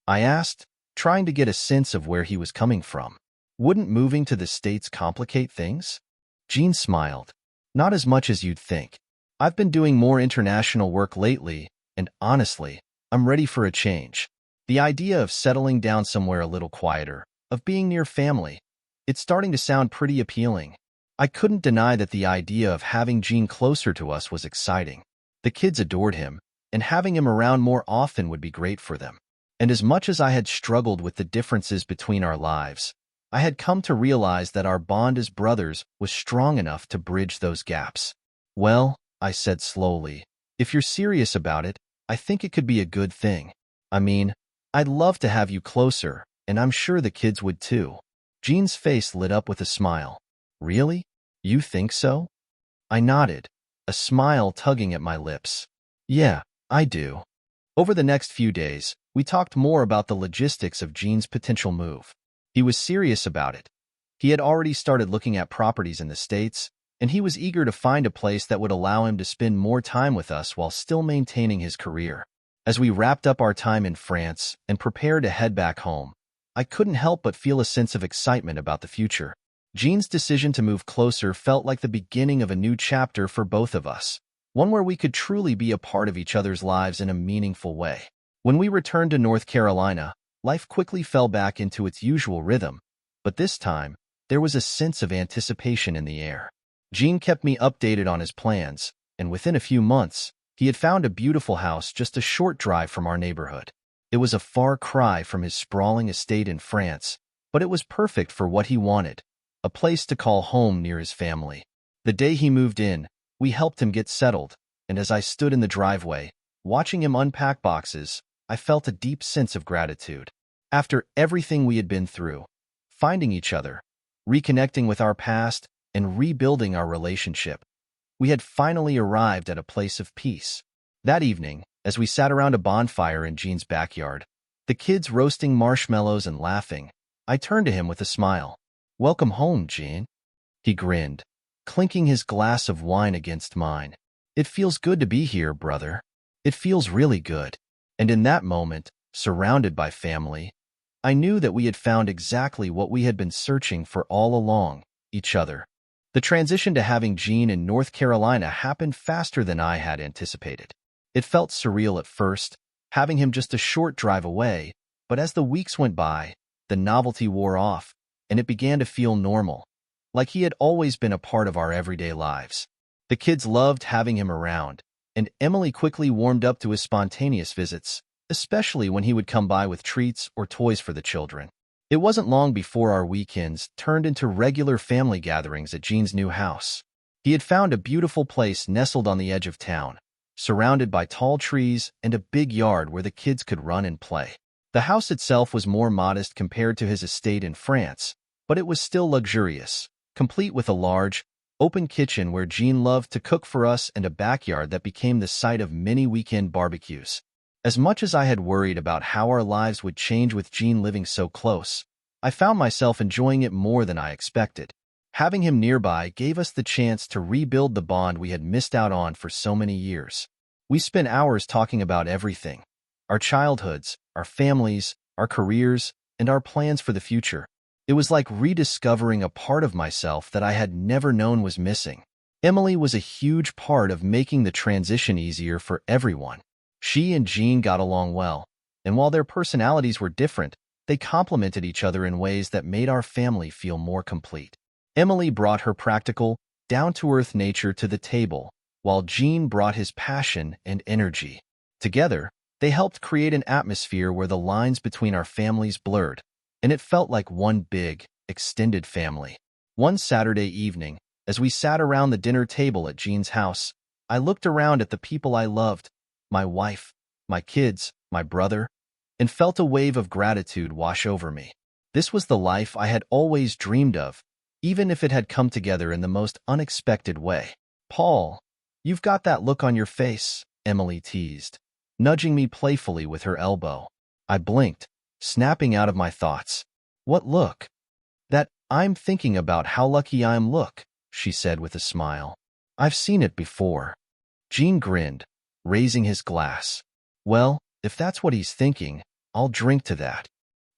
I asked, trying to get a sense of where he was coming from. "Wouldn't moving to the States complicate things?" Jean smiled. "Not as much as you'd think. I've been doing more international work lately, and honestly, I'm ready for a change. The idea of settling down somewhere a little quieter, of being near family, it's starting to sound pretty appealing." I couldn't deny that the idea of having Jean closer to us was exciting. The kids adored him, and having him around more often would be great for them. And as much as I had struggled with the differences between our lives, I had come to realize that our bond as brothers was strong enough to bridge those gaps. "Well," I said slowly, "if you're serious about it, I think it could be a good thing. I mean, I'd love to have you closer, and I'm sure the kids would too." Jean's face lit up with a smile. "Really? You think so?" I nodded, a smile tugging at my lips. "Yeah, I do." Over the next few days, we talked more about the logistics of Jean's potential move. He was serious about it. He had already started looking at properties in the States, and he was eager to find a place that would allow him to spend more time with us while still maintaining his career. As we wrapped up our time in France and prepared to head back home, I couldn't help but feel a sense of excitement about the future. Jean's decision to move closer felt like the beginning of a new chapter for both of us, one where we could truly be a part of each other's lives in a meaningful way. When we returned to North Carolina, life quickly fell back into its usual rhythm, but this time, there was a sense of anticipation in the air. Jean kept me updated on his plans, and within a few months, he had found a beautiful house just a short drive from our neighborhood. It was a far cry from his sprawling estate in France, but it was perfect for what he wanted, a place to call home near his family. The day he moved in, we helped him get settled, and as I stood in the driveway, watching him unpack boxes, I felt a deep sense of gratitude. After everything we had been through, finding each other, reconnecting with our past, and rebuilding our relationship, we had finally arrived at a place of peace. That evening, as we sat around a bonfire in Jean's backyard, the kids roasting marshmallows and laughing, I turned to him with a smile. "Welcome home, Jean." He grinned, clinking his glass of wine against mine. "It feels good to be here, brother. It feels really good." And in that moment, surrounded by family, I knew that we had found exactly what we had been searching for all along, each other. The transition to having Jean in North Carolina happened faster than I had anticipated. It felt surreal at first, having him just a short drive away, but as the weeks went by, the novelty wore off, and it began to feel normal, like he had always been a part of our everyday lives. The kids loved having him around, and Emily quickly warmed up to his spontaneous visits, especially when he would come by with treats or toys for the children. It wasn't long before our weekends turned into regular family gatherings at Jean's new house. He had found a beautiful place nestled on the edge of town, surrounded by tall trees and a big yard where the kids could run and play. The house itself was more modest compared to his estate in France, but it was still luxurious, complete with a large, open kitchen where Jean loved to cook for us and a backyard that became the site of many weekend barbecues. As much as I had worried about how our lives would change with Jean living so close, I found myself enjoying it more than I expected. Having him nearby gave us the chance to rebuild the bond we had missed out on for so many years. We spent hours talking about everything, our childhoods, our families, our careers, and our plans for the future. It was like rediscovering a part of myself that I had never known was missing. Emily was a huge part of making the transition easier for everyone. She and Jean got along well, and while their personalities were different, they complemented each other in ways that made our family feel more complete. Emily brought her practical, down-to-earth nature to the table, while Jean brought his passion and energy. Together, they helped create an atmosphere where the lines between our families blurred, and it felt like one big, extended family. One Saturday evening, as we sat around the dinner table at Jean's house, I looked around at the people I loved, my wife, my kids, my brother, and felt a wave of gratitude wash over me. This was the life I had always dreamed of, even if it had come together in the most unexpected way. "Paul, you've got that look on your face," Emily teased, nudging me playfully with her elbow. I blinked, snapping out of my thoughts. "What look?" "That I'm thinking about how lucky I am look," she said with a smile. "I've seen it before." Jean grinned, raising his glass. "Well, if that's what he's thinking, I'll drink to that."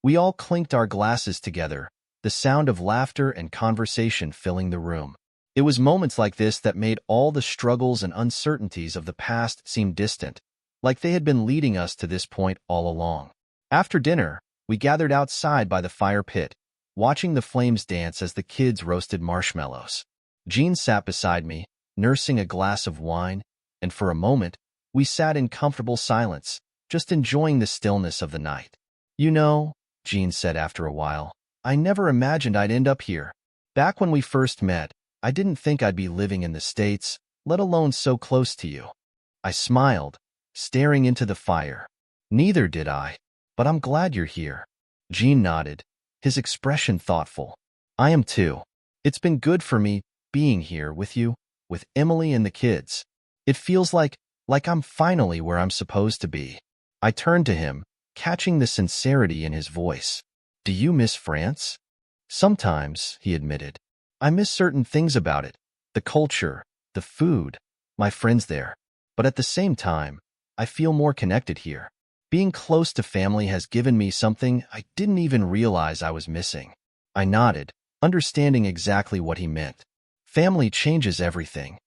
We all clinked our glasses together, the sound of laughter and conversation filling the room. It was moments like this that made all the struggles and uncertainties of the past seem distant, like they had been leading us to this point all along. After dinner, we gathered outside by the fire pit, watching the flames dance as the kids roasted marshmallows. Jean sat beside me, nursing a glass of wine, and for a moment, we sat in comfortable silence, just enjoying the stillness of the night. "You know," Jean said after a while, "I never imagined I'd end up here. Back when we first met, I didn't think I'd be living in the States, let alone so close to you." I smiled, staring into the fire. "Neither did I, but I'm glad you're here." Jean nodded, his expression thoughtful. "I am too. It's been good for me being here with you, with Emily and the kids. It feels like I'm finally where I'm supposed to be." I turned to him, catching the sincerity in his voice. "Do you miss France?" "Sometimes," he admitted. "I miss certain things about it, the culture, the food, my friends there. But at the same time, I feel more connected here. Being close to family has given me something I didn't even realize I was missing." I nodded, understanding exactly what he meant. Family changes everything.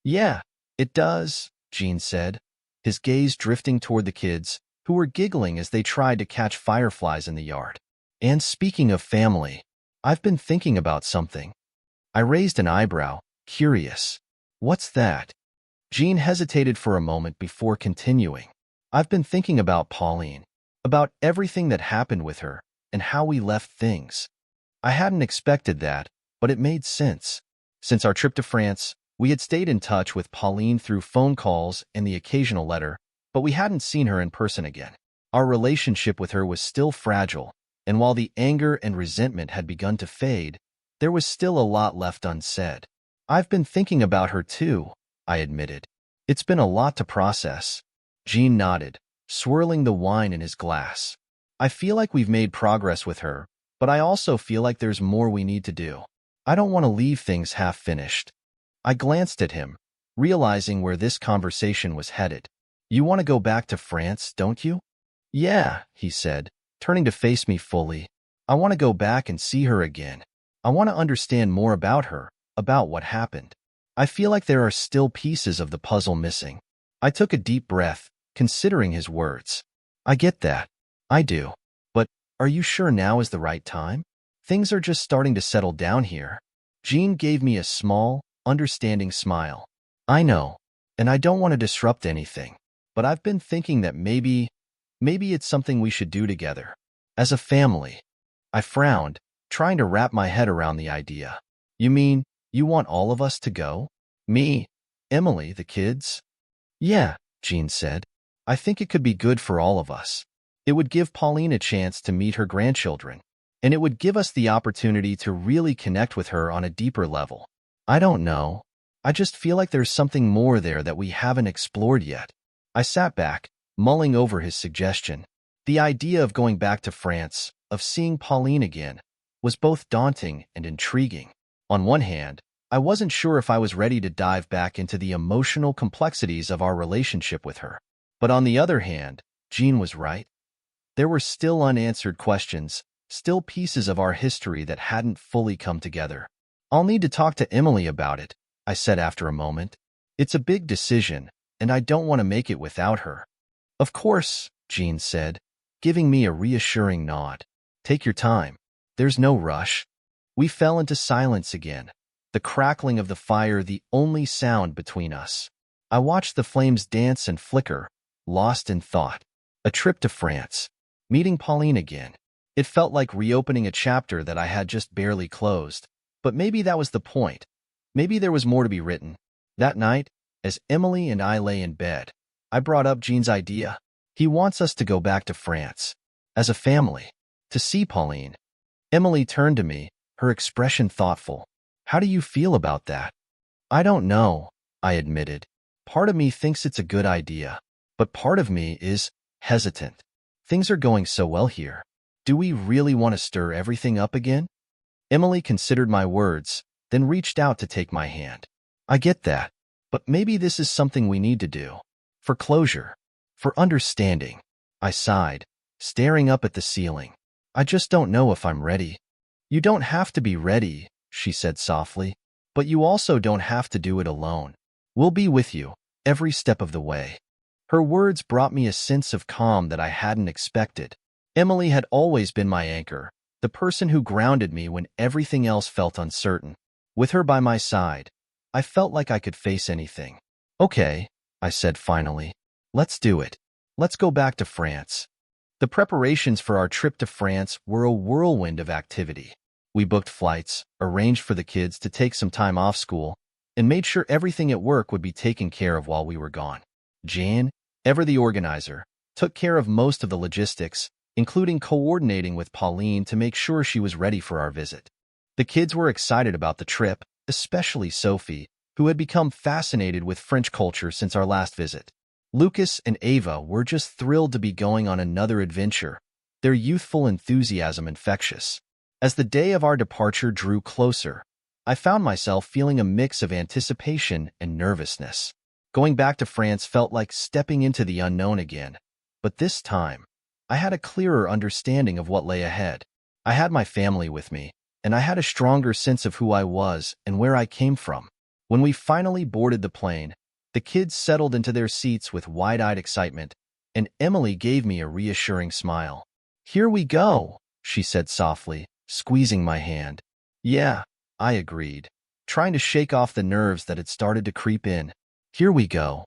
"Yeah, it does," Jean said, his gaze drifting toward the kids, who were giggling as they tried to catch fireflies in the yard. "And speaking of family, I've been thinking about something." I raised an eyebrow, curious. "What's that?" Jean hesitated for a moment before continuing. "I've been thinking about Pauline, about everything that happened with her, and how we left things." I hadn't expected that, but it made sense. Since our trip to France, we had stayed in touch with Pauline through phone calls and the occasional letter, but we hadn't seen her in person again. Our relationship with her was still fragile, and while the anger and resentment had begun to fade, there was still a lot left unsaid. "I've been thinking about her too," I admitted. "It's been a lot to process." Jean nodded, swirling the wine in his glass. "I feel like we've made progress with her, but I also feel like there's more we need to do. I don't want to leave things half-finished." I glanced at him, realizing where this conversation was headed. "You want to go back to France, don't you?" "Yeah," he said, turning to face me fully. "I want to go back and see her again. I want to understand more about her, about what happened. I feel like there are still pieces of the puzzle missing." I took a deep breath, considering his words. "I get that. I do. But are you sure now is the right time? Things are just starting to settle down here." Jean gave me a small, understanding smile. "I know, and I don't want to disrupt anything, but I've been thinking that maybe it's something we should do together. As a family." I frowned, trying to wrap my head around the idea. "You mean, you want all of us to go? Me, Emily, the kids?" "Yeah," Jean said. "I think it could be good for all of us. It would give Pauline a chance to meet her grandchildren, and it would give us the opportunity to really connect with her on a deeper level. I don't know. I just feel like there's something more there that we haven't explored yet." I sat back, mulling over his suggestion. The idea of going back to France, of seeing Pauline again, was both daunting and intriguing. On one hand, I wasn't sure if I was ready to dive back into the emotional complexities of our relationship with her. But on the other hand, Jean was right. There were still unanswered questions, still pieces of our history that hadn't fully come together. I'll need to talk to Emily about it, I said after a moment. It's a big decision, and I don't want to make it without her. Of course, Jean said, giving me a reassuring nod. Take your time. There's no rush. We fell into silence again, the crackling of the fire the only sound between us. I watched the flames dance and flicker, lost in thought. A trip to France. Meeting Pauline again. It felt like reopening a chapter that I had just barely closed. But maybe that was the point. Maybe there was more to be written. That night, as Emily and I lay in bed, I brought up Jean's idea. He wants us to go back to France. As a family. To see Pauline. Emily turned to me, her expression thoughtful. How do you feel about that? I don't know, I admitted. Part of me thinks it's a good idea, but part of me is hesitant. Things are going so well here. Do we really want to stir everything up again? Emily considered my words, then reached out to take my hand. I get that, but maybe this is something we need to do. For closure. For understanding. I sighed, staring up at the ceiling. I just don't know if I'm ready. You don't have to be ready, she said softly, but you also don't have to do it alone. We'll be with you, every step of the way. Her words brought me a sense of calm that I hadn't expected. Emily had always been my anchor, the person who grounded me when everything else felt uncertain. With her by my side, I felt like I could face anything. Okay, I said finally. Let's do it. Let's go back to France. The preparations for our trip to France were a whirlwind of activity. We booked flights, arranged for the kids to take some time off school, and made sure everything at work would be taken care of while we were gone. Jan, ever the organizer, took care of most of the logistics, including coordinating with Pauline to make sure she was ready for our visit. The kids were excited about the trip, especially Sophie, who had become fascinated with French culture since our last visit. Lucas and Ava were just thrilled to be going on another adventure, their youthful enthusiasm infectious. As the day of our departure drew closer, I found myself feeling a mix of anticipation and nervousness. Going back to France felt like stepping into the unknown again, but this time, I had a clearer understanding of what lay ahead. I had my family with me, and I had a stronger sense of who I was and where I came from. When we finally boarded the plane, the kids settled into their seats with wide-eyed excitement, and Emily gave me a reassuring smile. "Here we go," she said softly, squeezing my hand. "Yeah," I agreed, trying to shake off the nerves that had started to creep in. "Here we go."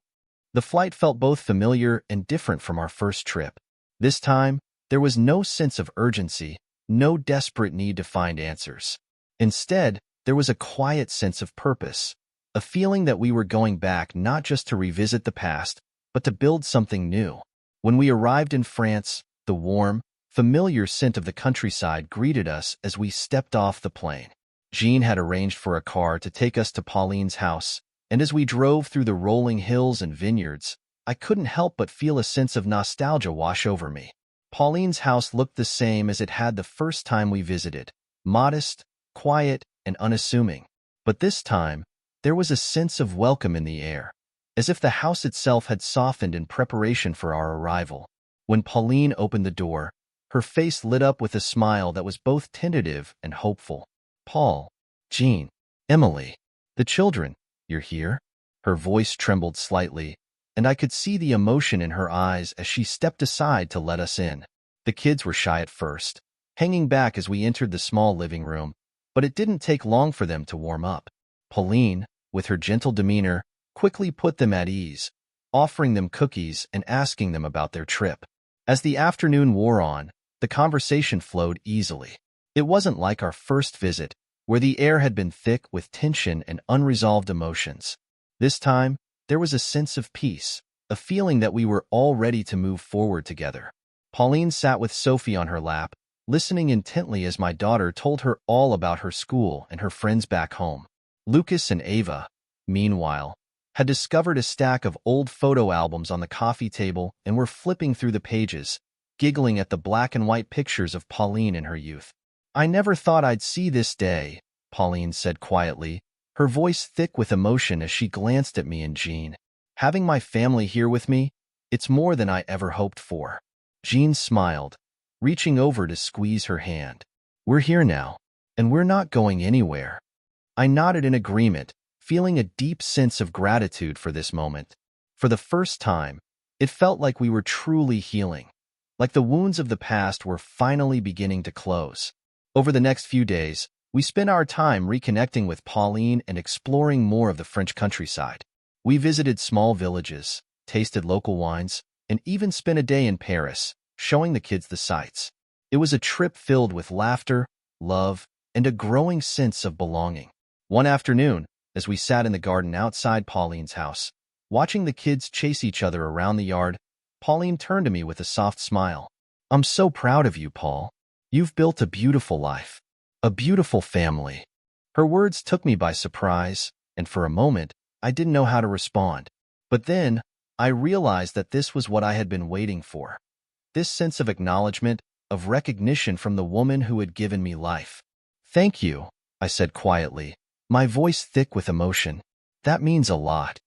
The flight felt both familiar and different from our first trip. This time, there was no sense of urgency, no desperate need to find answers. Instead, there was a quiet sense of purpose, a feeling that we were going back not just to revisit the past, but to build something new. When we arrived in France, the warm, familiar scent of the countryside greeted us as we stepped off the plane. Jean had arranged for a car to take us to Pauline's house, and as we drove through the rolling hills and vineyards, I couldn't help but feel a sense of nostalgia wash over me. Pauline's house looked the same as it had the first time we visited, modest, quiet, and unassuming. But this time, there was a sense of welcome in the air, as if the house itself had softened in preparation for our arrival. When Pauline opened the door, her face lit up with a smile that was both tentative and hopeful. "Paul, Jean, Emily, the children, you're here?" Her voice trembled slightly, and I could see the emotion in her eyes as she stepped aside to let us in. The kids were shy at first, hanging back as we entered the small living room, but it didn't take long for them to warm up. Pauline, with her gentle demeanor, quickly put them at ease, offering them cookies and asking them about their trip. As the afternoon wore on, the conversation flowed easily. It wasn't like our first visit, where the air had been thick with tension and unresolved emotions. This time, there was a sense of peace, a feeling that we were all ready to move forward together. Pauline sat with Sophie on her lap, listening intently as my daughter told her all about her school and her friends back home. Lucas and Ava, meanwhile, had discovered a stack of old photo albums on the coffee table and were flipping through the pages, giggling at the black and white pictures of Pauline in her youth. "I never thought I'd see this day," Pauline said quietly, her voice thick with emotion as she glanced at me and Jean. "Having my family here with me, It's more than I ever hoped for. Jean smiled, reaching over to squeeze her hand. We're here now, and we're not going anywhere. I nodded in agreement, feeling a deep sense of gratitude for this moment. For the first time, it felt like we were truly healing, like the wounds of the past were finally beginning to close. Over the next few days, we spent our time reconnecting with Pauline and exploring more of the French countryside. We visited small villages, tasted local wines, and even spent a day in Paris, showing the kids the sights. It was a trip filled with laughter, love, and a growing sense of belonging. One afternoon, as we sat in the garden outside Pauline's house, watching the kids chase each other around the yard, Pauline turned to me with a soft smile. I'm so proud of you, Paul. You've built a beautiful life, a beautiful family. Her words took me by surprise, and for a moment, I didn't know how to respond. But then, I realized that this was what I had been waiting for. This sense of acknowledgement, of recognition from the woman who had given me life. Thank you, I said quietly, my voice thick with emotion. That means a lot.